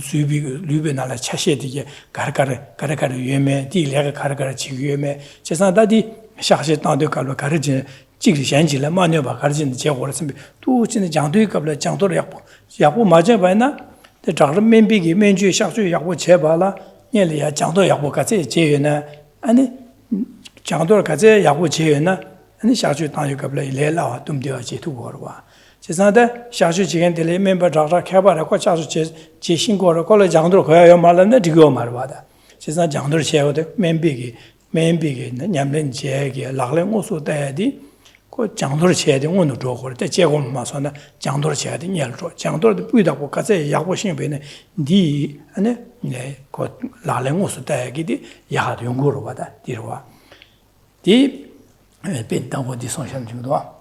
随便拿来吃些的，嘎啦圆面，第二个嘎啦几个圆面，加上他的下些当对嘎啦嘎啦进，这个想起来马上把嘎啦进结果了，什么都现在讲对嘎啦讲多了要不马上办呢，这找了面壁给面具下水要不切吧了，你里呀讲多要不嘎这节约呢，俺呢讲多了嘎这要不节约呢。and the Shachu Tanyukabla Lela, Tumdia Jitu. She's not that Shachu Chicken, the member Dr. Kabara, Kochachu, Chishingo, College Jandro, Malan, the Digo Marvada. She's not Jandro Shell, the main biggie, Yamlin Jaggy, Laglem also daddy. Jangdor che de wonu zhuo hu de jie gong ma suan de jangdor che de nian zhuo jangdor de bui da ko ka zai ya bo xin bei ne di ne ne ko la len wo su dai ge de ya de yong gu ru ba da di ru wa di bin dang wo di song xian jing duo.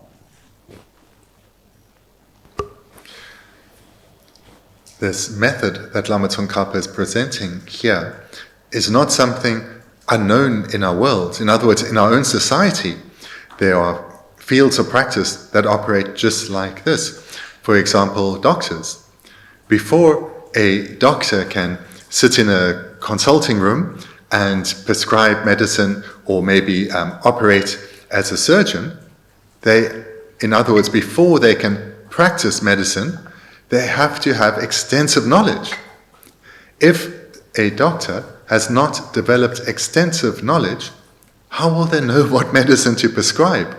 This method that Lama Tsongkhapa is presenting here is not something unknown in our world. In other words, in our own society, there are fields of practice that operate just like this. For example, doctors. Before a doctor can sit in a consulting room and prescribe medicine or maybe operate as a surgeon, in other words, before they can practice medicine, they have to have extensive knowledge. If a doctor has not developed extensive knowledge, how will they know what medicine to prescribe?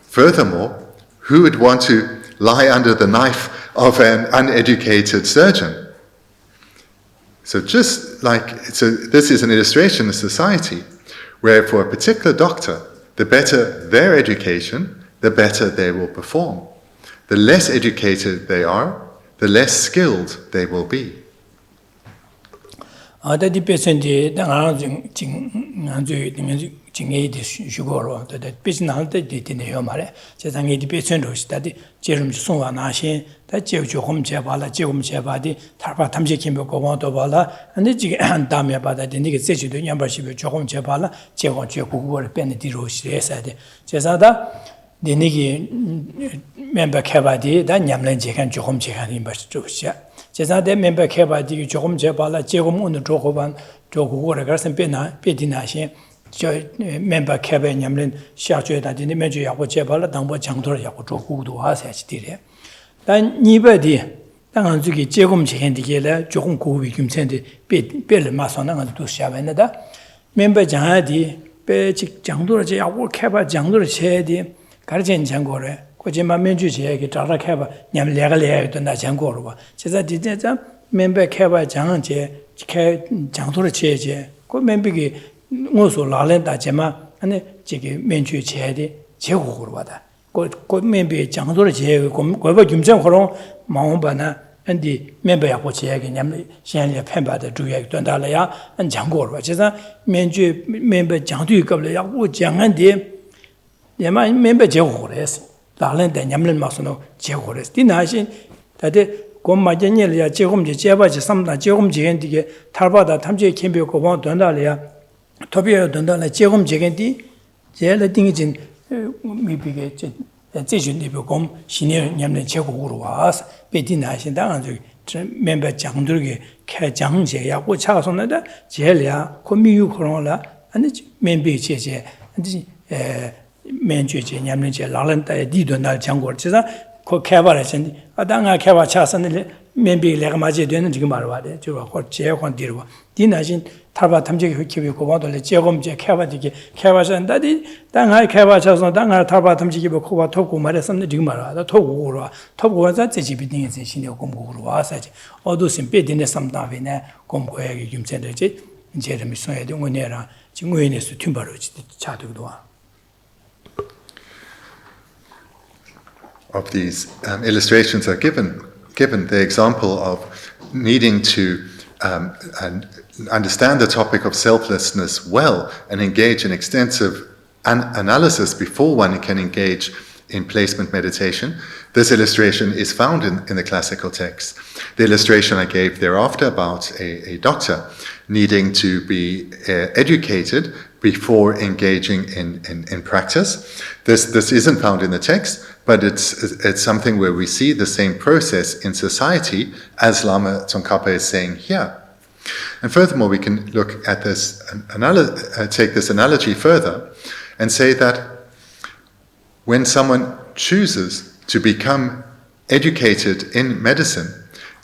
Furthermore, who would want to lie under the knife of an uneducated surgeon? So this is an illustration of society, where for a particular doctor, the better their education, the better they will perform. The less educated they are, the less skilled they will be. member Kabadi, then Yamlan Jekan Jokom Jekan in Bastrosia. Jezan de member Kabadi, Jokom Jabala, Jegom on the Jokovan, Joku, Garson Pena, Pedinashin, member Kaban Yamlin, Shachu, that in the Major Yako Jabala, Dambo Jangtor Yako Joku to us as did. Then Nibadi, Danganzuki, Jegom Jekan together, Jokom Kubi, Kimsendi, Bill Mason and to Shavanada. Member Jahadi, Pech Jangdur Jago Kaba Jangdur Chedi. 가르친 장고래 고지만 면주지에게 따라해봐 냠 레갈레도 나 장고로 봐 제가 진짜 멤버 해봐 장제 장소를 지에제 그 멤버기 무슨 라렌다 제마 아니 저기 면주 지에디 제국으로 받아 그 멤버 장소를 지에 그거 김정 그런 마음바나 안디 멤버하고 지에게 냠 현재 팬바的主要端大了呀안 장고로 봐 제가 면주 멤버 장도 있거든요 야고 장한데 Yama member Jehores, Dalan, the Yamlin Masono, Jehores. Dinashin, that Gomajanelia, Jehom, Javaja, some Jehom Giganti, Tarbada, Tamje, Kimbo, Dondalia, Tobia, Dondala, Jehom Giganti, Jella Dingin, maybe a teaching Libocom, Senior Yamlin Jehuas, Bedinashin, down to member Jangdurgi, Kajang, Yaku Chasonada, Jelia, Comiu Corolla, and the member Cheche, and Menjuji, Yamlinja, Lalanta, Didonal Jangor, Chesa, Cocabaration, Adanga Cava Chasan, maybe Lagamaji, Dunajimarwade, Jura, Jehon Dirwa, Dinajin, Taba Tamji, Kibiko, Jehom, Cavati, Cavas and Daddy, Danga Cavachas, Danga Taba Tamji, Kova, Toku, Marasan, the Jumara, the Toku, Toku was that the Jibitin in Shinio Gomguru, such all those in Pedin, some Davina, Gomgo, Yum Center, Jeremy Soya, Dunera, Jinguinis to Timbaruch, Chatudua. Of these illustrations are given the example of needing to understand the topic of selflessness well and engage in extensive analysis before one can engage in placement meditation. This illustration is found in the classical text. The illustration I gave thereafter about a doctor needing to be educated before engaging in practice. This isn't found in the text, but it's something where we see the same process in society as Lama Tsongkhapa is saying here. And furthermore, we can look at this, take this analogy further and say that when someone chooses to become educated in medicine,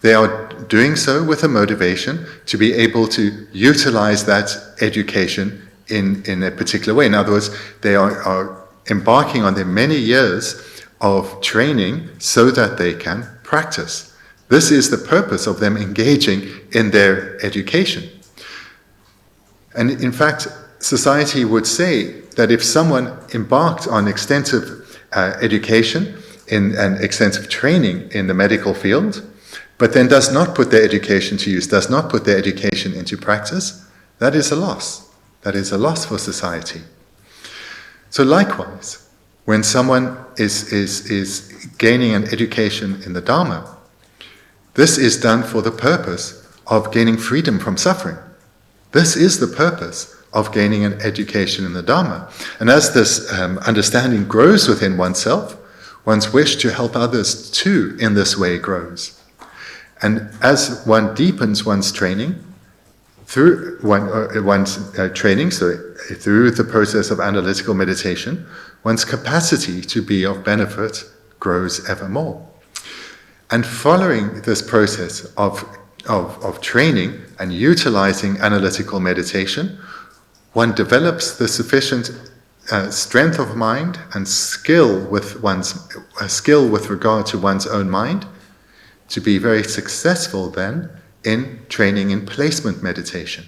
they are doing so with a motivation to be able to utilize that education in a particular way. In other words, they are embarking on their many years of training so that they can practice. This is the purpose of them engaging in their education. And in fact, society would say that if someone embarked on extensive education and extensive training in the medical field, but then does not put their education to use, does not put their education into practice, that is a loss. That is a loss for society. So likewise, when someone is gaining an education in the Dharma, this is done for the purpose of gaining freedom from suffering. This is the purpose of gaining an education in the Dharma. And as this understanding grows within oneself, one's wish to help others too in this way grows. And as one deepens one's training, through one's training, so through the process of analytical meditation, one's capacity to be of benefit grows ever more. And following this process of training and utilizing analytical meditation, one develops the sufficient strength of mind and skill with regard to one's own mind to be very successful then in training in placement meditation.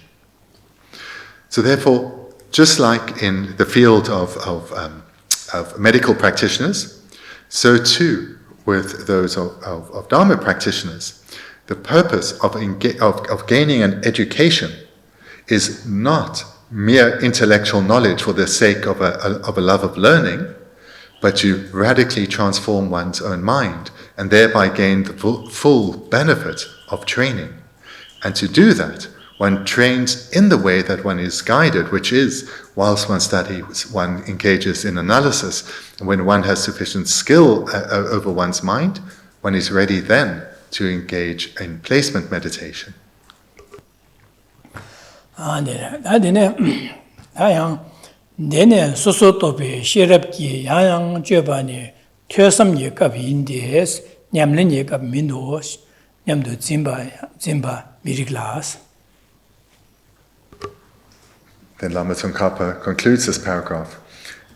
So therefore, just like in the field of medical practitioners, so too with those of Dharma practitioners, the purpose of gaining an education is not mere intellectual knowledge for the sake of a love of learning, but to radically transform one's own mind and thereby gain the full benefit of training. And to do that, one trains in the way that one is guided, which is, whilst one studies, one engages in analysis, and when one has sufficient skill over one's mind, one is ready then to engage in placement meditation. Then Lama Tsongkhapa concludes this paragraph.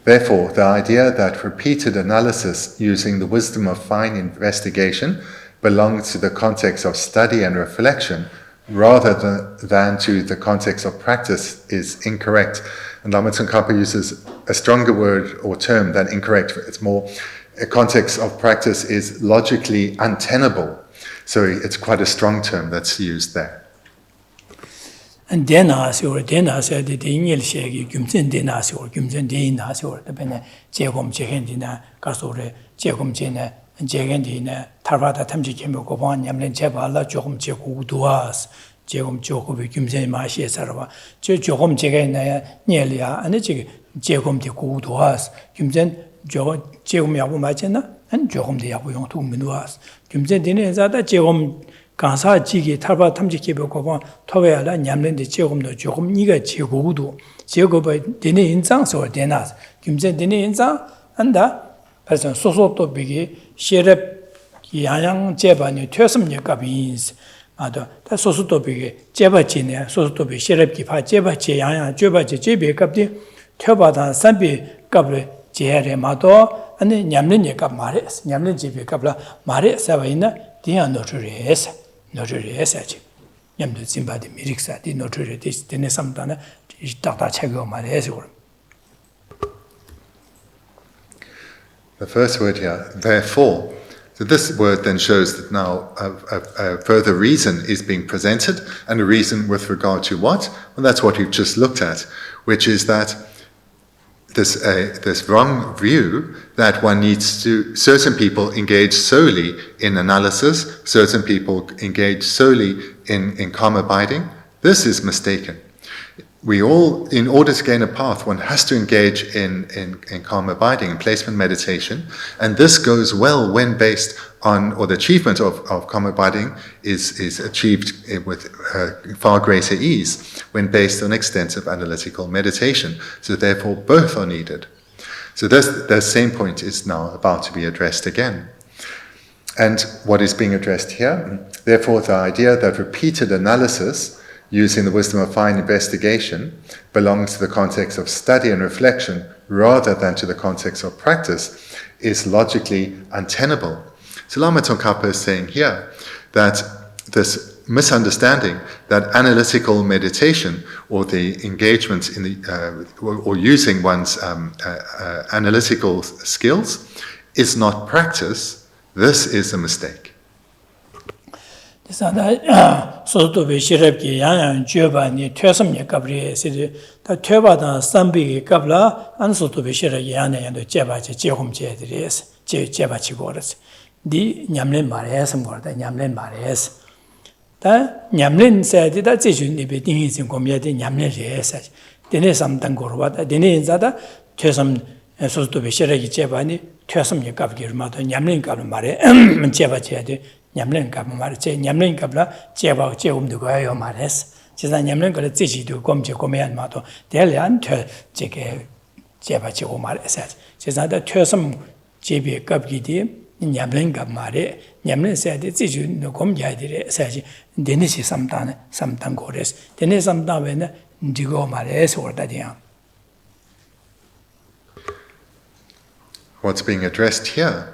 Therefore, the idea that repeated analysis using the wisdom of fine investigation belongs to the context of study and reflection rather than to the context of practice is incorrect. And Lama Tsongkhapa uses a stronger word or term than incorrect. It's more, a context of practice is logically untenable. So it's quite a strong term that's used there. And then as or then as the English Gumsen then as or Gumsen Din as or the Bene Jegom Jehendina, Gasore, Jegom Jena, and Jegendina, Tarvata Tamji Kemokovan, Yamlen Jebala, Jogum Jeku Duas, Jegom Joko, Gumsen Mashi Sarava, Jogom Jegena, Nelia, and Jegom de Kuduas, Gumsen, Jegom Yabu Machena, and Jogom de Yabuyong to Minuas. Gumsen Din is that Jegom. 강사 지기 탈바 탐지기 보고 토베야라 냠는데 조금도 조금 니가 제고도 제고바 되는 인상서 되나스 김제 되는 인상 한다 그래서 소소도 비기 셰럽 양양 제반이 퇴섬니까 비인스 아도 다 소소도 비기 제바지네 소소도 비 셰럽기 파 제바지 양양 제바지 제비갑디 퇴바다 산비 갑레 제야레 마도 아니 냠는니까 말했어 냠는 제비갑라 말했어 바이나 디야 노트레스 노트레스지 냠도 심바디 미릭사디 노트레스 되네 삼다나 이따다 책을 말해서 The first word here, therefore. So this word then shows that now a further reason is being presented, and a reason with regard to what? Well, that's what we've just looked at, which is that this wrong view that one needs to, certain people engage solely in analysis, certain people engage solely in calm abiding. This is mistaken. We all, in order to gain a path, one has to engage in calm abiding, in placement meditation, and this goes well when based on, or the achievement of calm abiding is achieved with far greater ease when based on extensive analytical meditation. So therefore, both are needed. So the same point is now about to be addressed again. And what is being addressed here? Therefore, the idea that repeated analysis using the wisdom of fine investigation belongs to the context of study and reflection rather than to the context of practice is logically untenable. So Lama Tsongkhapa is saying here that this misunderstanding that analytical meditation or the engagement in the or using one's analytical skills is not practice. This is a mistake. 소도 베시럽게 양양 줘바니 퇴섬이 갑리에서 다 퇴바다 삼비게 갑라 안소도 베시럽게 양양도 제바지 제홈제들이에서 제바치고 그랬어. 니 냠len 말해서 뭐다 냠len 말해서 다 냠len 세디다 제준이 베딩이 좀 고미야데 냠len에서 데네 삼당 거로와다 데네 인자다 퇴섬 소도 베시럽게 제바니 퇴섬이 갑기르마도 냠len 갑을 말해 제바지야 돼. 냠len 갑을 말해 냠len 갑라 제바 제움도 거요 말했어. 지사 냠len 거를 제지도 검제 고매한 마도 대려한 퇴 제게 제바지고 말했어. 지사다 퇴섬 제비 갑기디 냠len 갑 말에 냠len 세데 제주도 검제들이 사지 데니시 삼단 고레스 데네 삼단에는 디고 말해서 오다디야. What's being addressed here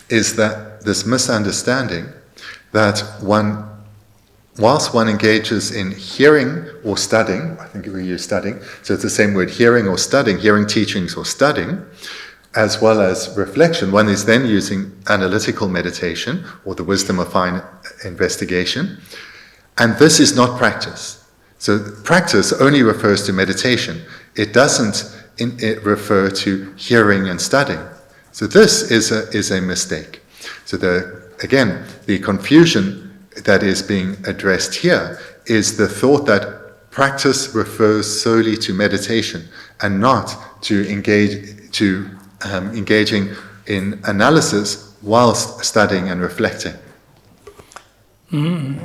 is that this misunderstanding that whilst one engages in hearing or studying, I think we use studying, so it's the same word, hearing or studying, hearing teachings or studying, as well as reflection, one is then using analytical meditation or the wisdom of fine investigation, and this is not practice. So practice only refers to meditation. It doesn't refer to hearing and studying. So this is a mistake. So again, the confusion that is being addressed here is the thought that practice refers solely to meditation and not to engaging in analysis whilst studying and reflecting.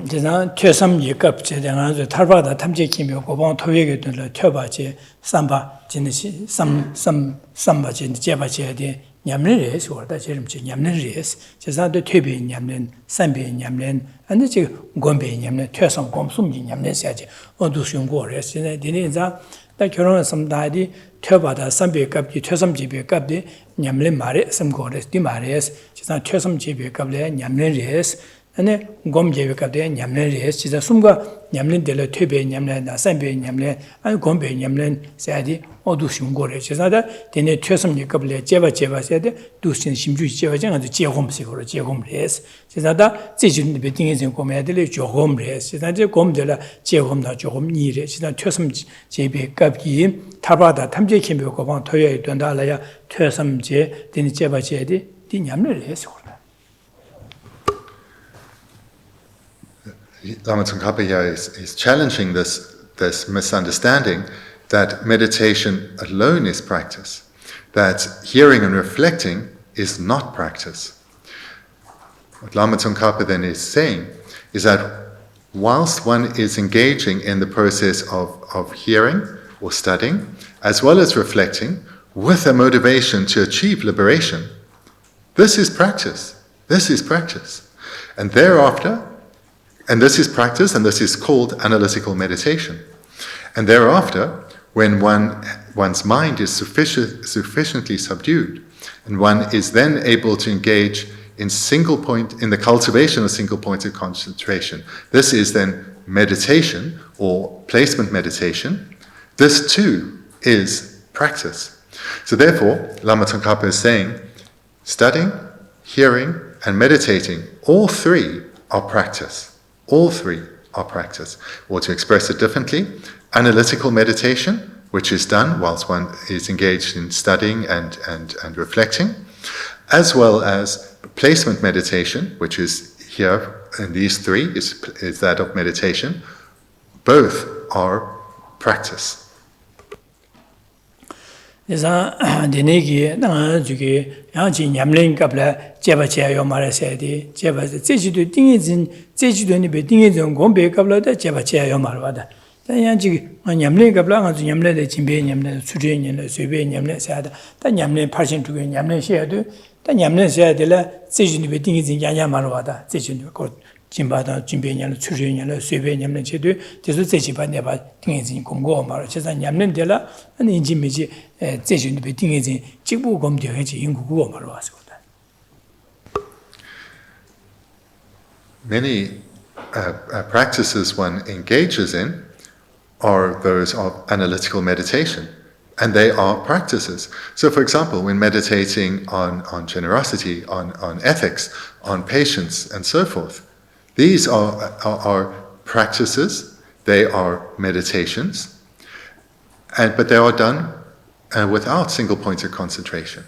제가 퇴섬 예급제 대나서 탈바다 탐지기며 고방 토역에 들어 퇴바제 삼바 진시 삼바 진 제바제데 냠내레스 월다 제름지 냠내레스 제사도 퇴비 냠낸 삼비 냠낸 안데 지 곰베 냠내 퇴섬 곰숨지 냠내셔야지 어두숑고레스 진에 디네자 다 결혼을 삼다디 퇴바다 삼비 갑기 퇴섬 집에 갑디 냠내 말에 삼고레스 디 말에스 제사 퇴섬 집에 갑래 냠내레스 ane gom jebe kapde nyamlen re siza sumga nyamlen dele tebe nyamlen na sambe nyamlen ane gombe nyamlen sadi odu shungo re siza da dene twesam ni kable jeba sade du sin simju jeba jang de jegom sigoro jegom re siza da zejun be dinge zen gom adele jogom re siza de gom dele jegom na jogom ni re siza twesam jebe kap기 타바다 탐제 kimbe ko bang toye donda la ya twesam je dene jeba de di nyamlen re so. Lama Tsongkhapa here is challenging this misunderstanding that meditation alone is practice, that hearing and reflecting is not practice. What Lama Tsongkhapa then is saying is that whilst one is engaging in the process of hearing or studying, as well as reflecting, with a motivation to achieve liberation, this is practice. This is practice. And thereafter, and this is practice, and this is called analytical meditation. And thereafter, when one's mind is sufficiently subdued, and one is then able to engage in the cultivation of single points of concentration, this is then meditation or placement meditation. This too is practice. So therefore, Lama Tsongkhapa is saying, studying, hearing, and meditating, all three are practice. All three are practice. Or to express it differently, analytical meditation, which is done whilst one is engaged in studying and reflecting, as well as placement meditation, which is here in these three, is that of meditation. Both are practice. 그래서 데네기 나 저기 양지 냠랭 갑라 제바제요 말해서디 제바제 제지도 띵이진 제지도니 베 띵이진 곰베 갑라다 제바제요 말와다 양지 냠랭 갑라 가지 냠레데 진베 냠레 수제년레 수베 냠레 사다 다 냠레 82개 냠레 셔도 다 냠레 셔야들라 제지니 베 띵이진 야야 말와다 제지니 고 Jimbada, Jimbian, Tsurian, Subian, Yamnachedu, Tizuba never things in Congo, Marches and Yamnan Della, and in Jimmy, Zation to be things in Chibu Gom de in Gugu Maras. Many practices one engages in are those of analytical meditation, and they are practices. So, for example, when meditating on generosity, on ethics, on patience, and so forth, these are practices, they are meditations, but they are done without single pointed concentration.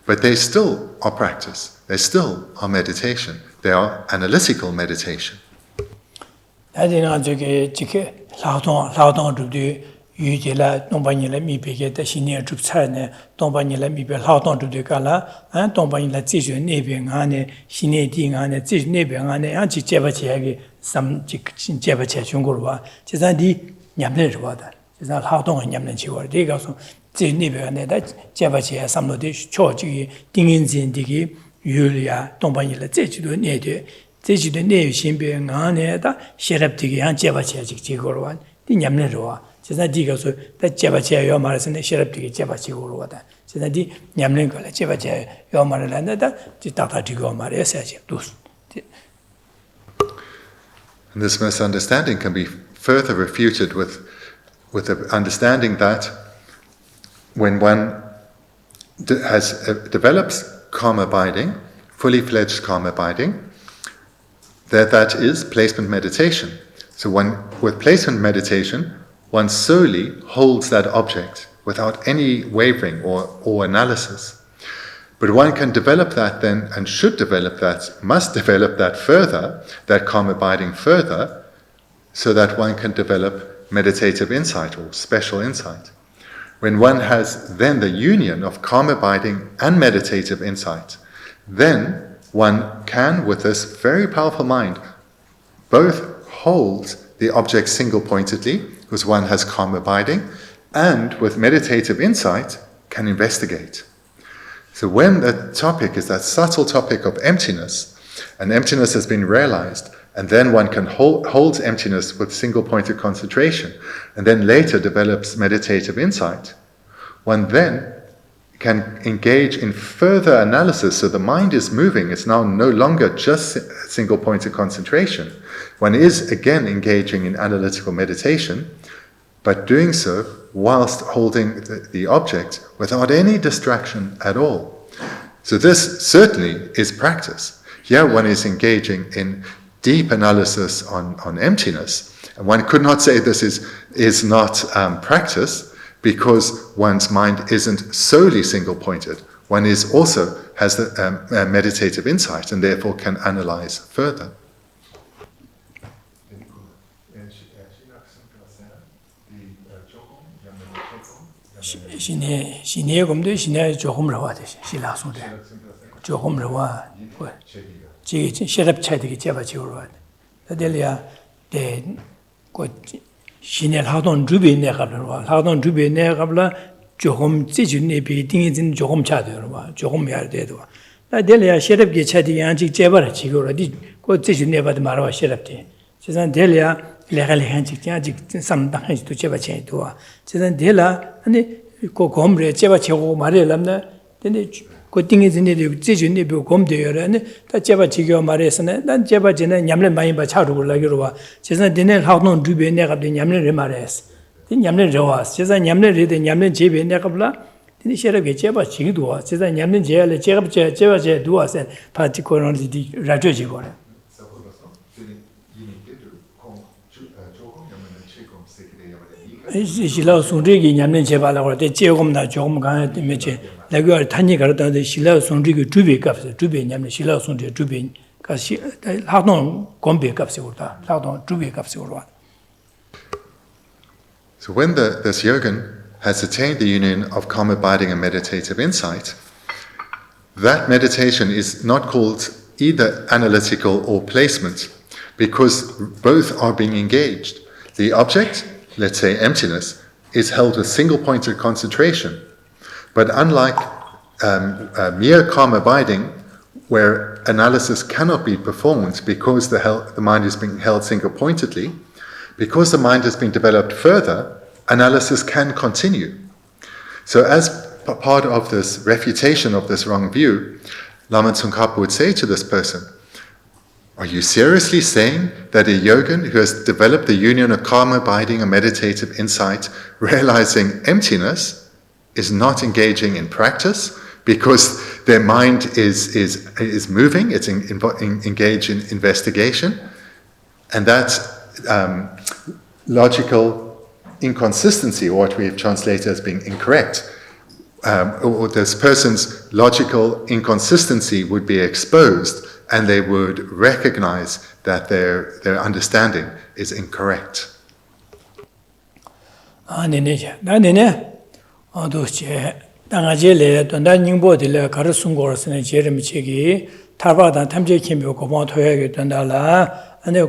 But they still are practice, they still are meditation, they are analytical meditation. I didn't Laudon to do Ujila, Dombanila Mipe, the senior troops, Dombanila Mipe, Laudon to the Gala, and Dombanila Tishu, Nebing, Hane, Shineting, and Tish Nebing, and Anchi Jevachi, some Jevachi Jungurwa, Chizandi Yamlet. It's not Laudon and Yamlanchi, they also Tish Nebing, and that Jevachi, some of this Chochi, Dingin Digi, Yulia, Dombanila Tish, Nede. This is the name Shimbe Nane, Sheraptiki, and Jevachi Jigorwan, the Yamneroa. Says that Digo, that Jevachi Yomaras and the Sheraptiki Jevachi Urwata. Says that the Yamlinko, Jevachi Yomaranda, the Tata Tigomar, dus. And this misunderstanding can be further refuted with the understanding that when one develops calm abiding, fully fledged calm abiding, that is placement meditation. So with placement meditation, one solely holds that object without any wavering or analysis. But one can develop that then, and should develop that, must develop that further, that calm abiding further, so that one can develop meditative insight or special insight. When one has then the union of calm abiding and meditative insight, then one can, with this very powerful mind, both hold the object single-pointedly, because one has calm abiding, and with meditative insight, can investigate. So when the topic is that subtle topic of emptiness, and emptiness has been realized, and then one can hold emptiness with single-pointed concentration, and then later develops meditative insight, one then can engage in further analysis, so the mind is moving. It's now no longer just single-pointed concentration. One is again engaging in analytical meditation, but doing so whilst holding the object without any distraction at all. So this certainly is practice. Here one is engaging in deep analysis on emptiness, and one could not say this is not practice, because one's mind isn't solely single-pointed. One is also has the meditative insight and therefore can analyze further. Shinel Hadon Drubi Negabla, Hadon Drubi Negabla, Johom Zijun, things in Johom Chadua, Johom Yardedua. La Delia Sherab Gechadi Anti Jever Chigura did go Zijun never the Marawa Sherapte. Cezan Delia, Legally Hantic, some Dahans to Chevache Dua. Cezan Dela, and the Cocombre, Chevacho, Maria Lamna, then the good thing is in the Zijun Nibu come there, and that Chevachigo Mares and then Jevajana Yamlen Mayba Chadu Lagurua. Cezan Dinel Hadon Drubi Negab the Yamlen Remares. Then Yamlen Joas, Cezan Yamlen read and Yamlen Jebi Negabla, then the Sherab Gecheba Chigua, Cezan Yamlen Jel, Chevache Duas, and particularly the Rajojigora. Shila Sundrigi Yamlen Chevala or the Chegomna Jomga Meche, Laguar Tanigarda, the Shila Sundrigi Drubi Caps, Drubi Yamlen Shila Sundri Drubi, because she had no Gombe Capsula, Ladon Drubi Capsula. So when this yogin has attained the union of calm abiding and meditative insight, that meditation is not called either analytical or placement, because both are being engaged. The object, let's say emptiness, is held with single-pointed concentration. But unlike mere calm abiding, where analysis cannot be performed because the mind is being held single-pointedly, because the mind has been developed further, analysis can continue. So as part of this refutation of this wrong view, Lama Tsongkhapa would say to this person, are you seriously saying that a yogin who has developed the union of karma, abiding, and meditative insight, realizing emptiness, is not engaging in practice because their mind is moving, it's engaged in investigation, and that logical inconsistency, or what we have translated as being incorrect, or this person's logical inconsistency would be exposed, and they would recognize that their understanding is incorrect. 당아제레 돈다 닝보들레 가르순고르스네 제르미치기 타바다 탐제킴이 고모 토야게 된다라 아니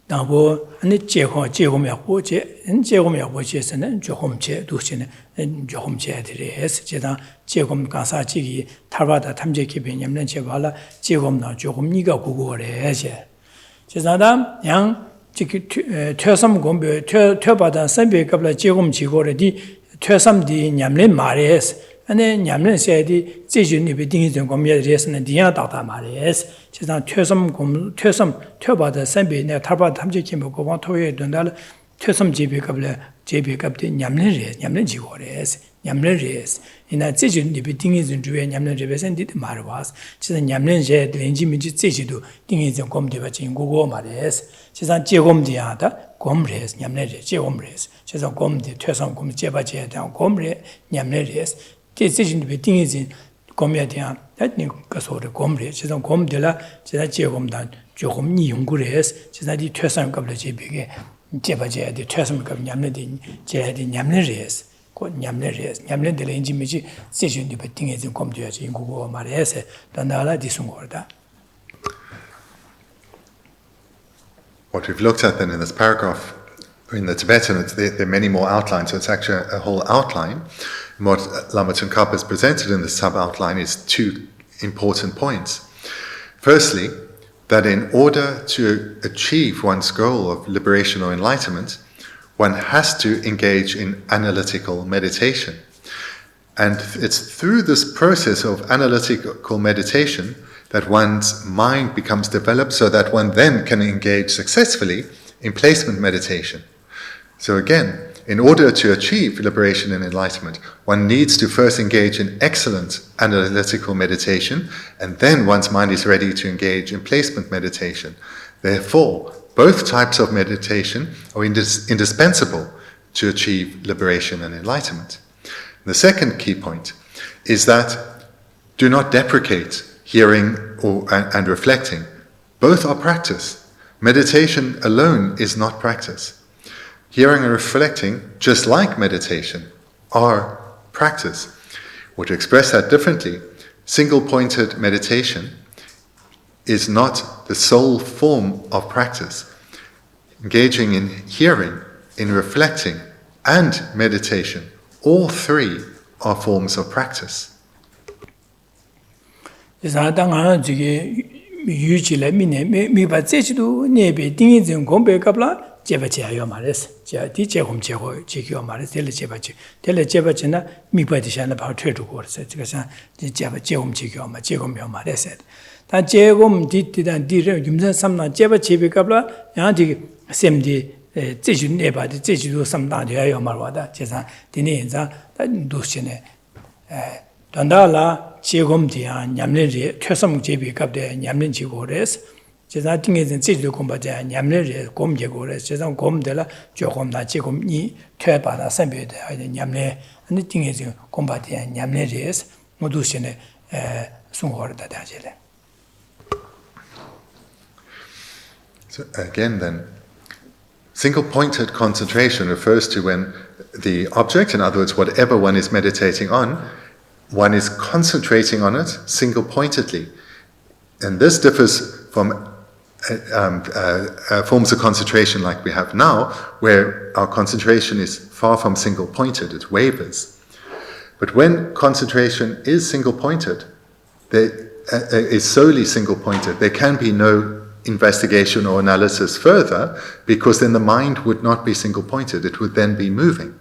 나보 아니 제고미하고제 제고미하고제스는 조금제 두시네 조금제들이스 제다 제곰 가사지기 타바다 탐제킴이 냠는 제발라 제곰나 조금 니가 고고래제 제사다 양 지기 퇴섬 공부 퇴바다 선배급라 제곰 지고래디 퇴섬디 냠는 말이스 아니 냠는 세디 제준이 딩이전 공미에서는 디야다다 말이스 제가 퇴섬 퇴바다 선배네 타바 탐지키 먹고 와 토에 된다 퇴섬 제비급디 냠는 지고래스 냠는레스 이나 제준이 딩이전 주에 냠는 제베선 디드 말와스 제가 냠는 제 렌지미지 제지도 딩이전 공대바 진고고 말이스 제가 제곰디야다 곰레스 냠네레 제곰레스 제가 곰디 퇴섬 곰 제바제다 곰레 냠네레스 제진이 딩이진 곰야디야 다니 가소르 곰레 제가 곰들라 제가 제곰단 조금 이용구레스 제가 디 퇴섬 갑래 제비게 제바제디 퇴섬 갑 냠네디 제디 냠네레스 고 냠네레스 냠네들 인지미지 제진이 딩이진 곰디야지 인고고 말레스 단나라 디숭고르다. What we've looked at then in this paragraph, in the Tibetan, there are many more outlines, so it's actually a whole outline. And what Lama Tsongkhapa has presented in the sub-outline is two important points. Firstly, that in order to achieve one's goal of liberation or enlightenment, one has to engage in analytical meditation. And it's through this process of analytical meditation that one's mind becomes developed so that one then can engage successfully in placement meditation. So again, in order to achieve liberation and enlightenment, one needs to first engage in excellent analytical meditation, and then one's mind is ready to engage in placement meditation. Therefore, both types of meditation are indispensable to achieve liberation and enlightenment. The second key point is that do not deprecate hearing and reflecting. Both are practice. Meditation alone is not practice. Hearing and reflecting, just like meditation, are practice. Or to express that differently, single-pointed meditation is not the sole form of practice. Engaging in hearing, in reflecting, and meditation, all three are forms of practice. 자당한 저기 유지래 미바 제지도 네베 딩이진 공배갑라 제바제요 말했어. 자 디제홈 제고 지기요 말했어. 텔레제바지나 미바디샤나 바로 퇴두고 그랬어. 그래서 제바제홈 지기요 말 제곰요 말했어. 다 제곰 디디단 디르 김선 삼나 제바제비갑라 야디 셈디 제주 네바디 제주도 삼다돼요 말와다. 제사 디네 인자 도시네 단달라 제곰디야 냠네리 퇴섬 제비갑데 냠는 지고레스 제가 등에는 제주 공부자 냠네리 곰제고레스 제가 곰들라 조금나 제곰이 퇴바다 선배데 아니 냠네 아니 등에서 공부자 냠네리스 모두시네 송거르다 다제래. So again then, single-pointed concentration refers to when the object, in other words, whatever one is meditating on, one is concentrating on it single-pointedly. And this differs from forms of concentration like we have now, where our concentration is far from single-pointed, it wavers. But when concentration is single-pointed, is solely single-pointed, there can be no investigation or analysis further, because then the mind would not be single-pointed. It would then be moving,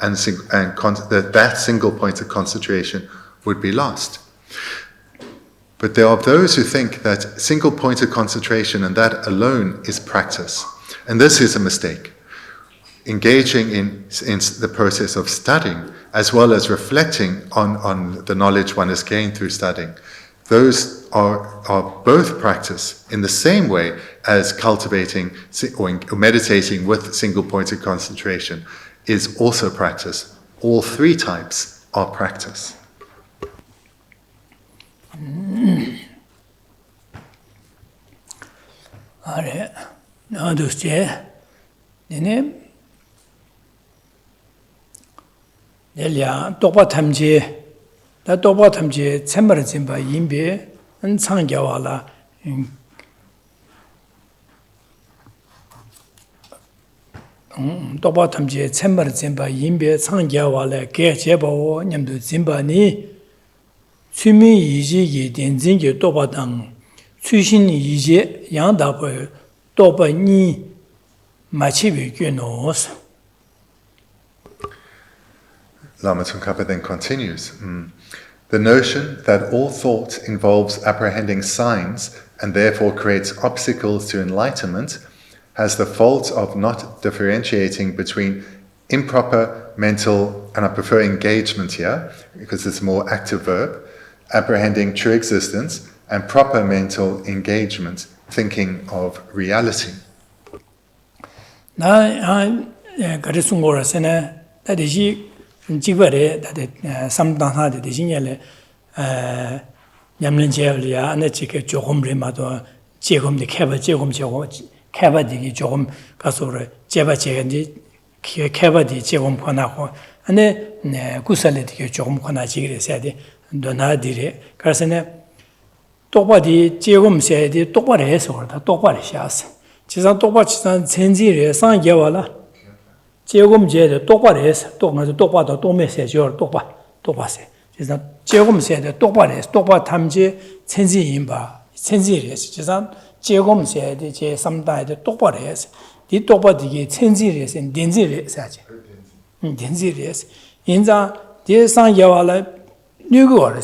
and that single-pointed concentration would be lost. But there are those who think that single-pointed concentration and that alone is practice. And this is a mistake. Engaging in the process of studying, as well as reflecting on the knowledge one has gained through studying, those are both practice in the same way as cultivating or meditating with single-pointed concentration is also practice. All three types are practice. Delia Topa Tamji, that Topa Tamji, Tsembarazimba, Yimbe, and Sangyawala. Topa Tamji, Tsembarazimba, Yimbe, Sangyawala, Kechebo, Nyamdu Zimbani, Sumi Yiji, Denzing, Topa Tang, Sushin Yiji, Yandapo, Topa Ni, Machibi, Gunos. Lama Tsongkhapa then continues, the notion that all thought involves apprehending signs and therefore creates obstacles to enlightenment has the fault of not differentiating between improper mental, and I prefer engagement here because it's a more active verb, apprehending true existence, and proper mental engagement, thinking of reality. Jivare that some dana the signal Yamlin Javlia and the chicken Johom Rimato, Jegum the Kava Jegum Kava di Johom Casore, Java Chendi, Kava di Jegum Konaho, and the Gusalet Johom Konachi said, Dona dire, Carsene Topa di Jegum said, Topa res or the Topa shas. Chisan Topa Chisan Senzi, San Yavala. Jegum Jed, Topa res, Topa the Tome says your Topa se. Jegum said the Topa res, Topa Tamje, Senzi imba, Senzi res. Chisan Jegum said, sometimes the Topa res, the Topa di Senzi res and Denzi res. Denzi res. In the dear San Yavala, Nugor,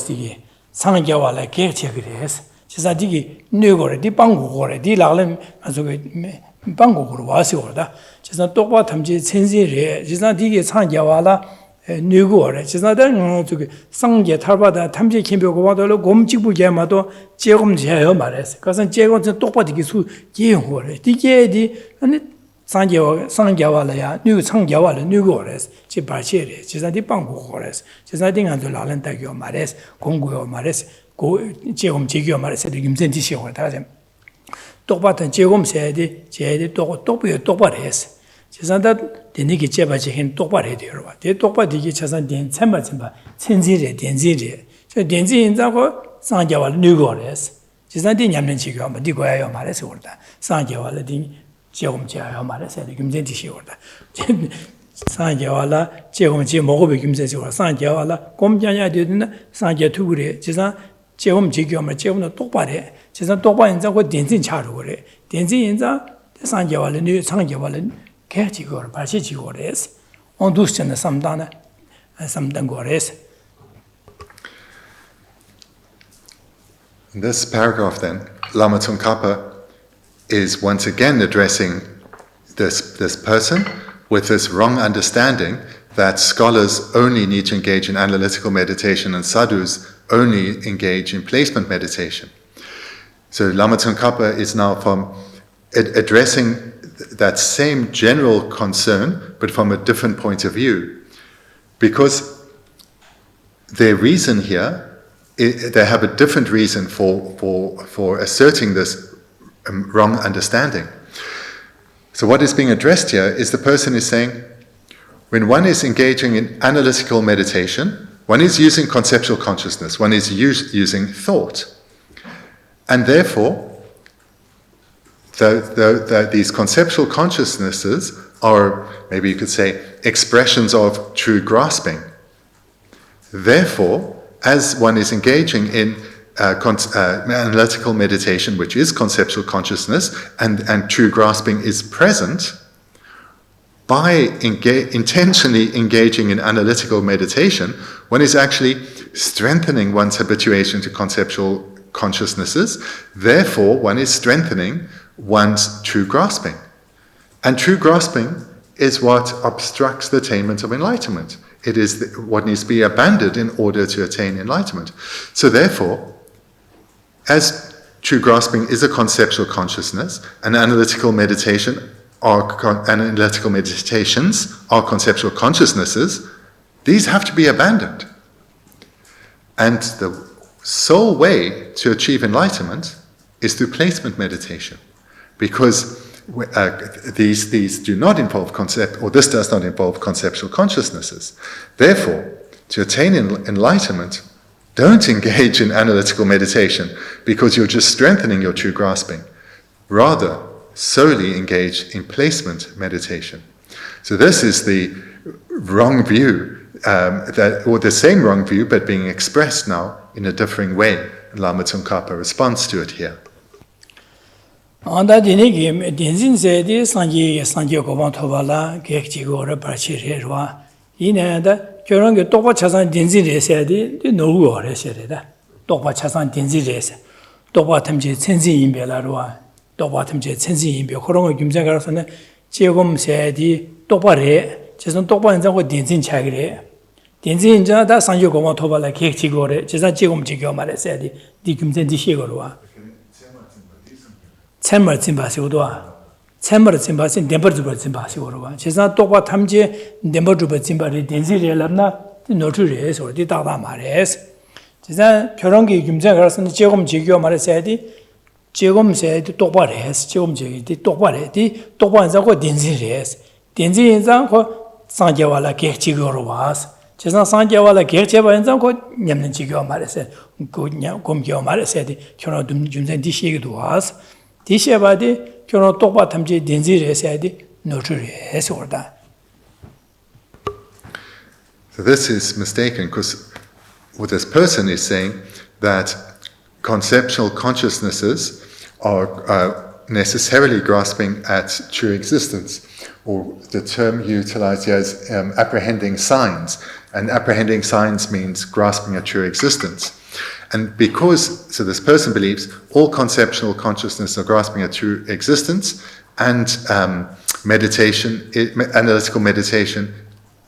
San Yavala, Kerchegres. Chisan digi, Nugor, the Bango, the Lalam, as we Bango was order. She's not Topa Tamji Senzi, she's not Digi San Yavala, Nugor, she's not done to Sangya Tarbada, Tamji Kimbo, Gomchibu Yamato, Jegum Jamares, because Jegum Topa Digisu, Jehore, Digi, and San Yavala, New Sang Yavala, Nugores, Chipachere, she's not the Bango Hores, she's not into Lalantagio Mares, Congo Mares, go Jegum Jigio Mares, the Gimzenti or Tazem. Topa Jegum said, Jed Topa res. She said that the Niki Chebachikin Topa radio. The Topa Digi Chasan Den Sembatimba, Senzire, Denzire. So Denzi in Zago, San Javal Nugores. She's not in Yaman Chigam, but Digoya Mares order. San Javala Ding Jegum Chia Mares, the Gimzenti order. San Javala, Jegum Jimobi Gimzesi, San Javala, Comjana didn't, San Jatugre, Chisa. Jegum Jigum, Jegum Topare, Chisan Topa in the Denzin Charure, Denzin in the Sanjaval, New Sanjaval, Kerchigor, Pachigores, on Dustan, some Dana, and some Dangores. In this paragraph, then, Lama Tsongkhapa is once again addressing this person with this wrong understanding that scholars only need to engage in analytical meditation and sadhus only engage in placement meditation. So Lama Tsongkhapa is now addressing that same general concern, but from a different point of view. Because their reason here, they have a different reason for asserting this wrong understanding. So what is being addressed here is the person is saying, when one is engaging in analytical meditation, one is using conceptual consciousness, one is using thought. And therefore, these conceptual consciousnesses are, maybe you could say, expressions of true grasping. Therefore, as one is engaging in analytical meditation, which is conceptual consciousness, and true grasping is present, by intentionally engaging in analytical meditation, one is actually strengthening one's habituation to conceptual consciousnesses. Therefore, one is strengthening one's true grasping. And true grasping is what obstructs the attainment of enlightenment. It is what needs to be abandoned in order to attain enlightenment. So therefore, as true grasping is a conceptual consciousness, and analytical meditations are conceptual consciousnesses, these have to be abandoned. And the sole way to achieve enlightenment is through placement meditation, because these do not involve this does not involve conceptual consciousnesses. Therefore, to attain enlightenment, don't engage in analytical meditation, because you're just strengthening your true grasping. Rather, solely engage in placement meditation. So this is the wrong view, or the same wrong view, but being expressed now in a differing way. Lama Tsongkhapa responds to it here. Anda dinigi dinzin zedi sangi goban tobala gekji gore parchirwa ine da kyorange toba chasan dinzin resedi no gore sereda toba chasan dinzin res toba tamje chenzi imbelarwa toba tamje chenzi imbe korongo gymja garasane 제금 세디 똑바래 제선 똑바른 자고 딘진 차기래 딘진 자다 상주 고마 토발라 계획지고래 제사 제금 지겨 말했어야지 네 금전 지시고로 와 챔머 짐바시고도와 챔머 짐바신 덴버즈버 짐바시고로 와 제사 똑바 탐지 덴버즈버 짐바리 딘지래랍나 노트리에서 어디 다다 말했어 제사 결혼기 금전 garasane 제금 지겨 말했어야지 지금 세디 똑바로 했어. 지금 저기 똑바로디 똑바로자고 딘지레스. 딘지인자고 상계와라 계획지거로 와서. 제가 상계와라 계획제반자고 냠는 지겨 말했어. 그냥 곰겨 말했어야지. 결혼 좀 디시기도 와서. 디시바디 결혼 똑바로 탐지 딘지레스야디 노트레스 오다. So this is mistaken, because what this person is saying that conceptual consciousnesses are necessarily grasping at true existence, or the term utilized here is apprehending signs, and apprehending signs means grasping at true existence. And so this person believes all conceptual consciousness are grasping at true existence, and analytical meditation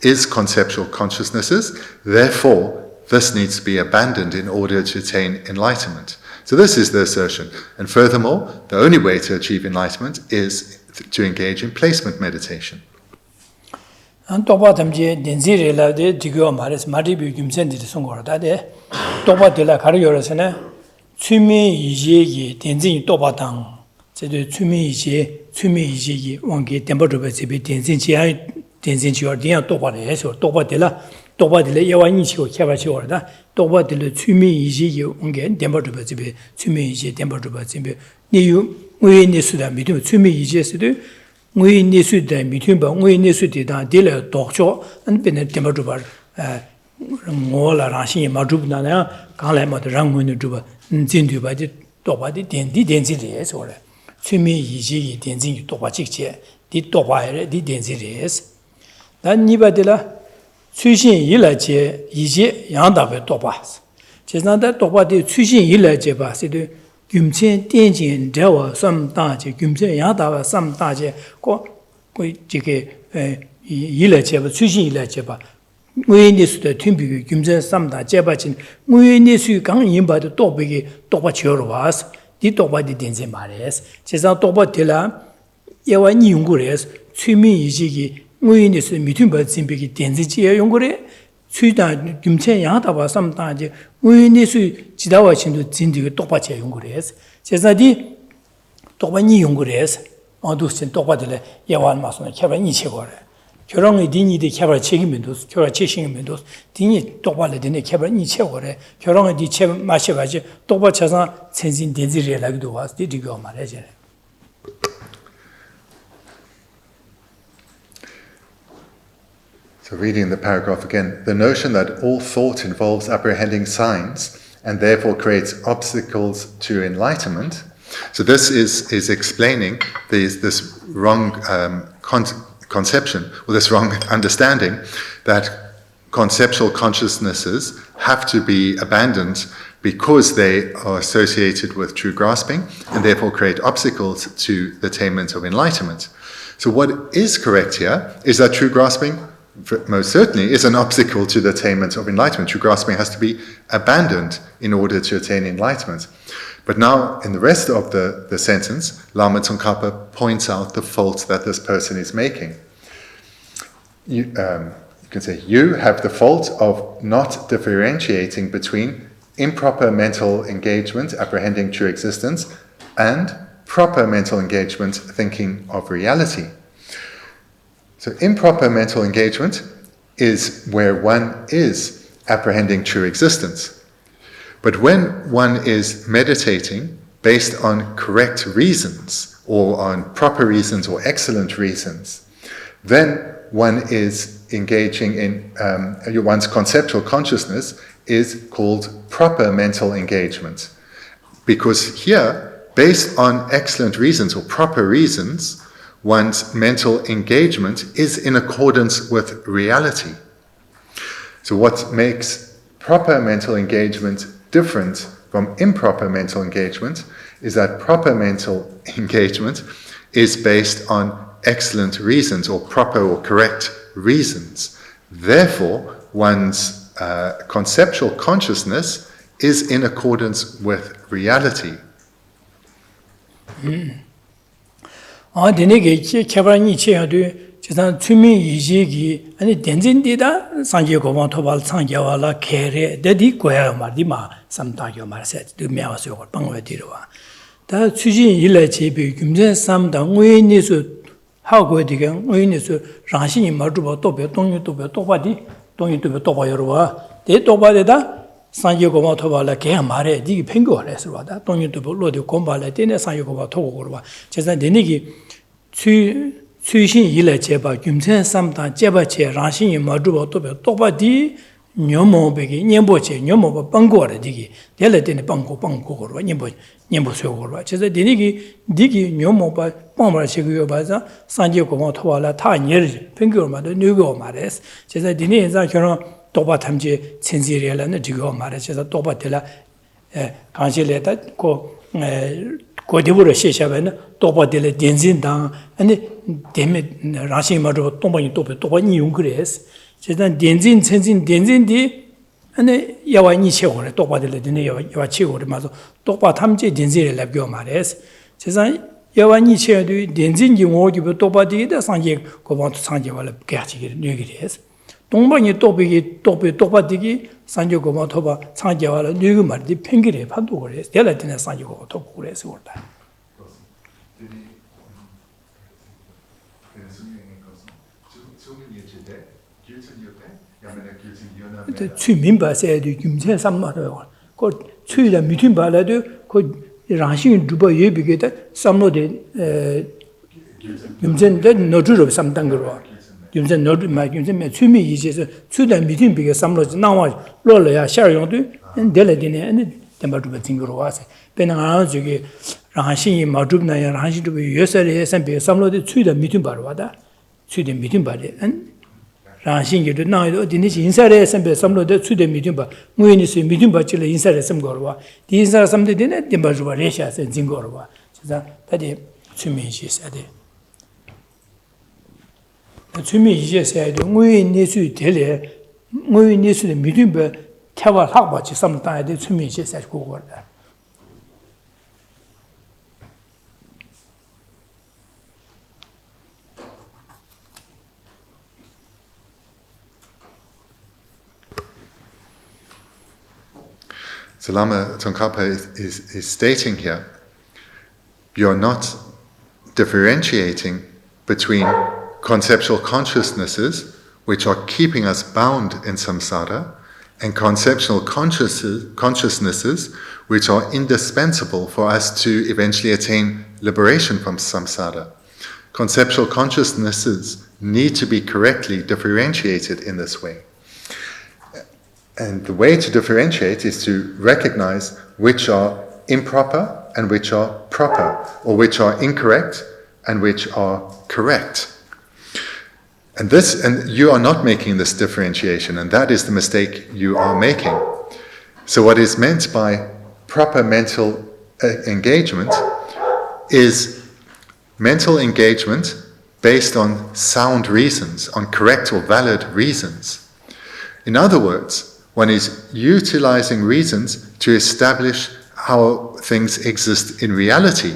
is conceptual consciousnesses, therefore this needs to be abandoned in order to attain enlightenment. So this is the assertion. And furthermore, the only way to achieve enlightenment is to engage in placement meditation. 똑바들에 여완이 치고 개발치고 그러다 똑바들에 취미 이지기 온게 덴버드버 집에 취미 이지 덴버드버 집에 니유 의인니수다 미도 취미 이지에서도 의인니수다 미도바 의인니수다 딜에 독초 안변에 덴버드버 뭐라 라신이 마주브나나 강래마도 랑문을 주바 진두바디 똑바디 덴지리에서 그래 취미 이지기 덴진이 똑바직제 디 똑바에 디 덴지리에서 난 니바들라 催心一来接一节杨大为多巴，其实那多巴的催心一来接吧，是的，金钱电竞这话什大节，金钱杨大为什大节，这个一来接吧，催心一来接吧，我那时的听比金钱什大接吧进，我那时刚引把的多比个多巴球了哇是，的多巴的电竞嘛嘞是，其实多巴的啦，因为你用过嘞是，催眠一些个。 의인에서 미tum바 진비기 된지지에 용거래 수다 김체 양다바 삼다지 의인에서 지다와 신도 진디가 똑바치 용거래서 제자디 똑바니 용거래서 어두신 똑바들에 예완 마스는 개발이 치고래 결혼의 디니데 개발 책임면도 결혼 책임면도 디니 똑바를 되네 개발이 치고래 결혼의 디체 마셔가지 똑바쳐서 천진 된지래라기도 와서 디디고 말해줘. So reading the paragraph again, the notion that all thought involves apprehending signs and therefore creates obstacles to enlightenment. So this is explaining this wrong conception, or this wrong understanding that conceptual consciousnesses have to be abandoned because they are associated with true grasping and therefore create obstacles to the attainment of enlightenment. So what is correct here is that true grasping most certainly is an obstacle to the attainment of enlightenment. True grasping has to be abandoned in order to attain enlightenment. But now, in the rest of the sentence, Lama Tsongkhapa points out the fault that this person is making. You can say, you have the fault of not differentiating between improper mental engagement, apprehending true existence, and proper mental engagement, thinking of reality. So improper mental engagement is where one is apprehending true existence. But when one is meditating based on correct reasons, or on proper reasons or excellent reasons, then one is engaging in, one's conceptual consciousness is called proper mental engagement. Because here, based on excellent reasons or proper reasons, one's mental engagement is in accordance with reality. So what makes proper mental engagement different from improper mental engagement is that proper mental engagement is based on excellent reasons or proper or correct reasons. Therefore, one's conceptual consciousness is in accordance with reality. 지난 주민 이지기 아니 덴진디다 상계 고방 토발 상계와라 개레 데디 고야 말디마 삼다교 말세 드미아서 걸 방외디로와 다 추진 일에 제비 금전 삼다 의인이수 하고 되게 의인이수 라신이 말주바 또베 동유도베 또바디 동유도베 또바여와 데 또바데다 상계 고방 토발라 개 말에 디기 팽거래서 와다 동유도베 로디 곰발에 데네 상계 고방 토고고와 제가 데니기 추신 일에 제바 김천 삼단 제바체 라신이 마주바 또베 또바디 녀모베기 녀보체 녀모바 빵고래 디기 델레데네 빵고거로 녀보세고로 제가 디니기 디기 녀모바 빵마시고요 바자 산제고마 토발라 타녀르 팽고마도 누고 말레스 제가 디니 인자 결혼 또바 탐지 천지리라는 디고 말레 제가 또바텔라 간실레다 고 고디부로 시샤베는 또바델레 덴진당 아니 데메 라시마로 또바니 또바니 용그레스 제단 덴진 천진 덴진디 아니 야와니 체고래 또바델레 데네 야와 체고래 마서 또바 탐제 덴진을 랍교 말레스 제단 야와니 체도 덴진지 오기부 또바디다 상제 고방도 상제발레 개치기 뉘기레스 동방이 또바디기 상제 고방 토바 상제발레 뉘기 말디 팽기레 판도 그래서 델레데네 상제 고방 토고 그래서 그렇다. 주민바세도 김천 삼마로 그 추이다 미팅 발라도 그 라신 두바 예비게다 삼로데 김천데 너주로 삼단 거로 김천 너주 마 김천 추미 이제서 추다 미팅 비게 삼로지 나와 로려야 샤용도 델레디네 아니 담바두바 징거로 와서 배나가 저기 라신이 마두나야 라신도 예설에 삼비 삼로데 추이다 미팅 바로 와다 추이다 미팅 발에 라신기도 나이도 디니시 인사레 선배 삼로데 추데 미dim바 무인이스 미dim바 찔레 인사레 섬거와 디 인사 섬데 디네 딤바주바 레샤세 징거와 진짜 다디 추미시세데 추미시세데 무인이스 델레 무인이스 미dim바 타와 학바치 섬다데 추미시세 고거다. So Lama Tsongkhapa is stating here, you're not differentiating between conceptual consciousnesses, which are keeping us bound in samsara, and conceptual consciousnesses, which are indispensable for us to eventually attain liberation from samsara. Conceptual consciousnesses need to be correctly differentiated in this way. And the way to differentiate is to recognize which are improper and which are proper, or which are incorrect and which are correct. And you are not making this differentiation, and that is the mistake you are making. So what is meant by proper mental engagement is mental engagement based on sound reasons, on correct or valid reasons. In other words, one is utilizing reasons to establish how things exist in reality.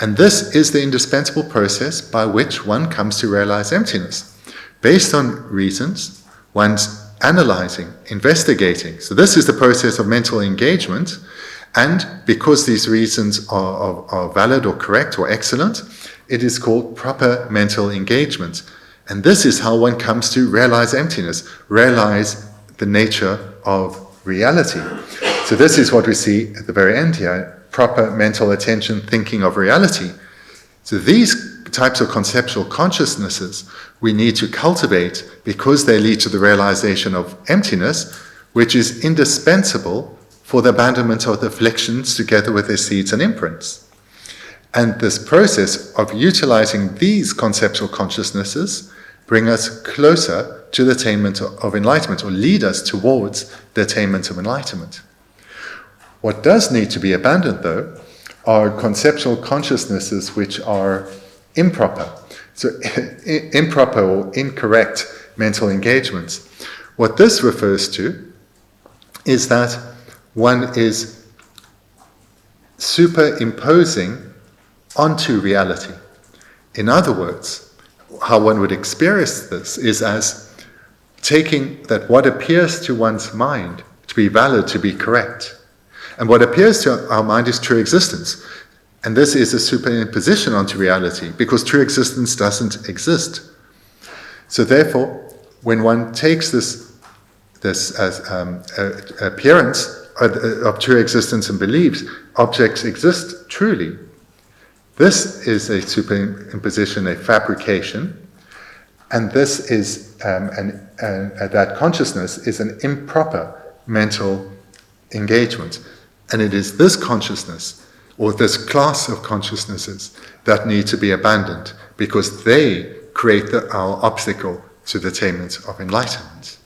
And this is the indispensable process by which one comes to realize emptiness. Based on reasons, one's analyzing, investigating. So this is the process of mental engagement. And because these reasons are valid or correct or excellent, it is called proper mental engagement. And this is how one comes to realize emptiness, realize the nature of reality. So this is what we see at the very end here, proper mental attention, thinking of reality. So these types of conceptual consciousnesses we need to cultivate because they lead to the realization of emptiness, which is indispensable for the abandonment of the afflictions together with their seeds and imprints. And this process of utilizing these conceptual consciousnesses bring us closer to the attainment of enlightenment, or lead us towards the attainment of enlightenment. What does need to be abandoned, though, are conceptual consciousnesses which are improper. So improper or incorrect mental engagements. What this refers to is that one is superimposing onto reality. In other words, how one would experience this is as taking that what appears to one's mind to be valid, to be correct. And what appears to our mind is true existence. And this is a superimposition onto reality, because true existence doesn't exist. So therefore, when one takes this as appearance of true existence and believes objects exist truly, this is a superimposition, a fabrication, and this is that consciousness is an improper mental engagement. And it is this consciousness, or this class of consciousnesses, that need to be abandoned, because they create our obstacle to the attainment of enlightenment.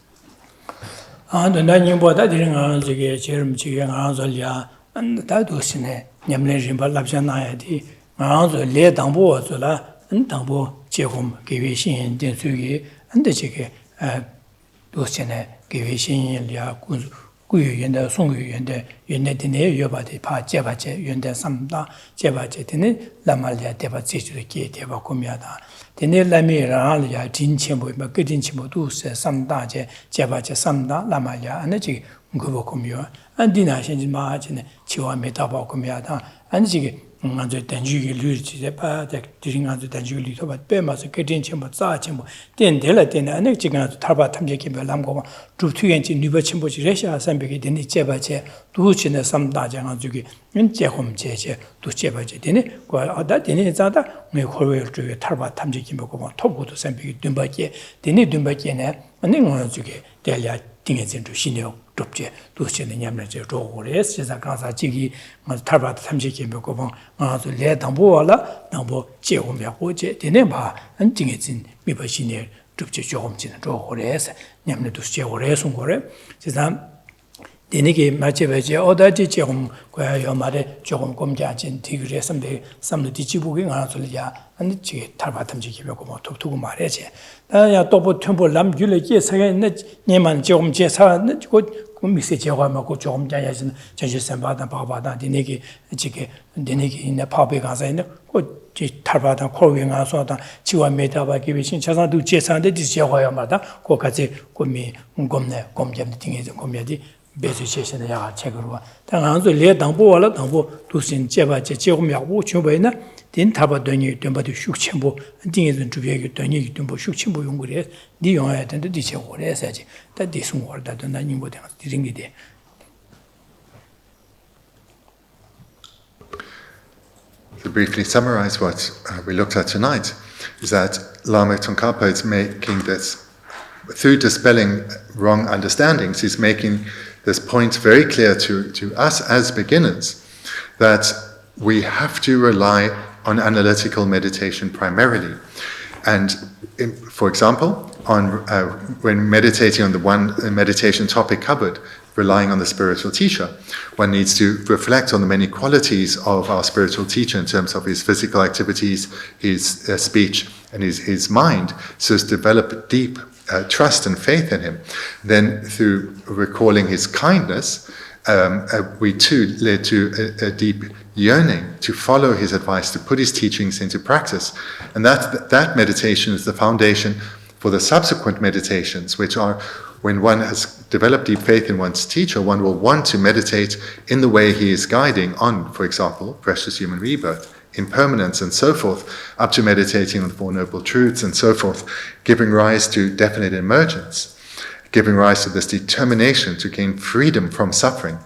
구유 연대 송유 연대 연대네 여바디 파 제바제 연대 삼다 제바제 되네 라말야 대바 제주게 대바 고미하다 되네 라미라야 진체모 막 그진체모도 세 삼다제 제바제 삼다 라말야 안지 그거 고미요 안디나 신지 마지네 지와 메타바 고미하다 안지 먼저 단주기 류지에 파데 드링한테 단주기 류토바 빼마서 그진체모 짜체모 된델라 되네 안에 지금 탈바 탐제기 별람고 주투연지 뉴버침보지 레샤 삼백이 되네 제바제 두치네 삼다장아 주기 인제홈제제 두제바제 되네 과다 되네 자다 네 코르웨르 주에 탈바 탐제기 먹고 토고도 삼백이 듬바게 되네 듬바게네 안에 뭐 주게 될야 띵에진 주시네요 좁제 두치네 냠내제 조고레 세상 가사 지기 뭐 탈바 탐제기 먹고 아주 레당보라 당보 제홈야고제 되네 봐 안띵에진 미버시네 좁제 조금지는 조고레스 냠내도 제고레 송고레 세상 되네게 맞제베제 어다지 제홈 고야요 말에 조금 검자진 디그레 선배 삼도 뒤지보기 가서야 안 지게 탈바탐지 기벽고 뭐 두고 말해제 나야 또뭐 템포 남줄에게 사겠네 네만 조금 제사는 그 미세 제가하고 조금 자야진 전시선 받아 봐봐다 되네게 지게 되네게 있는 파베 가서 있는 그 탈바다 코르윙 가서다 지와 메다바 기비신 자산도 제사한테 디제가야마다 거기까지 고미 검네 검점의 등에 검야디 배수체신의 야가 책으로 당한도 레당보와라 당보 두신 제바제 제고미하고 주변에 된 타바더니 된바도 숙침보 딩에는 주변에 되니 된보 숙침보 용거래 니 용해야 된다 디체고래 해야지 다 디송월다도 나니 뭐다 디링이데 To briefly summarize what we looked at tonight is that Lama Tsongkhapa is making this through dispelling wrong understandings, he's making this point very clear to us as beginners, that we have to rely on analytical meditation primarily. And for example, when meditating on the one meditation topic covered, relying on the spiritual teacher, one needs to reflect on the many qualities of our spiritual teacher in terms of his physical activities, his speech, and his mind, so as to develop deep trust and faith in him. Then through recalling his kindness, we too led to a deep yearning to follow his advice, to put his teachings into practice. And that meditation is the foundation for the subsequent meditations, which are when one has developed deep faith in one's teacher, one will want to meditate in the way he is guiding on, for example, precious human rebirth, impermanence, and so forth, up to meditating on the Four Noble Truths and so forth, giving rise to definite emergence, giving rise to this determination to gain freedom from suffering.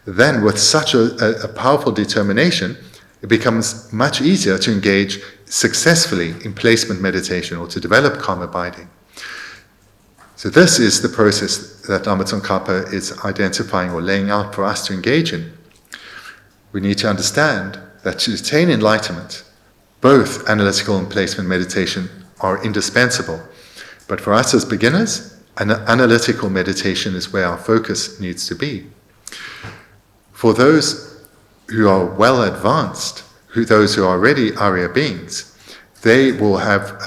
Then, with such a powerful determination, it becomes much easier to engage successfully in placement meditation or to develop calm abiding. So this is the process that Lama Tsongkhapa is identifying or laying out for us to engage in. We need to understand that to attain enlightenment, both analytical and placement meditation are indispensable. But for us as beginners, analytical meditation is where our focus needs to be. For those who are well advanced, those who are already Arya beings, they will have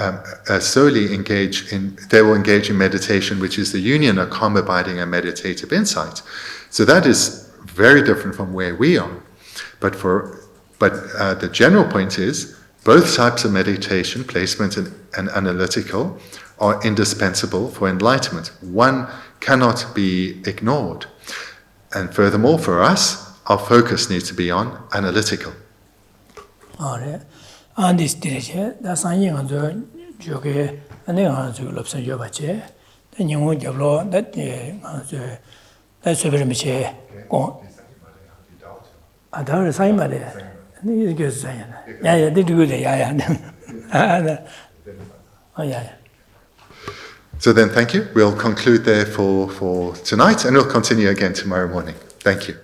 they will engage in meditation, which is the union of calm abiding and meditative insight. So that is very different from where we are. But the general point is, both types of meditation, placement and analytical, are indispensable for enlightenment. One cannot be ignored. And furthermore, for us, our focus needs to be on analytical. On this stage, that's something on the Joke and then on the Lobsang Dorje. Then you won't have law that that's very much a other sign by there. Yeah, they do the oh, yeah. So then, thank you. We'll conclude there for tonight, and we'll continue again tomorrow morning. Thank you.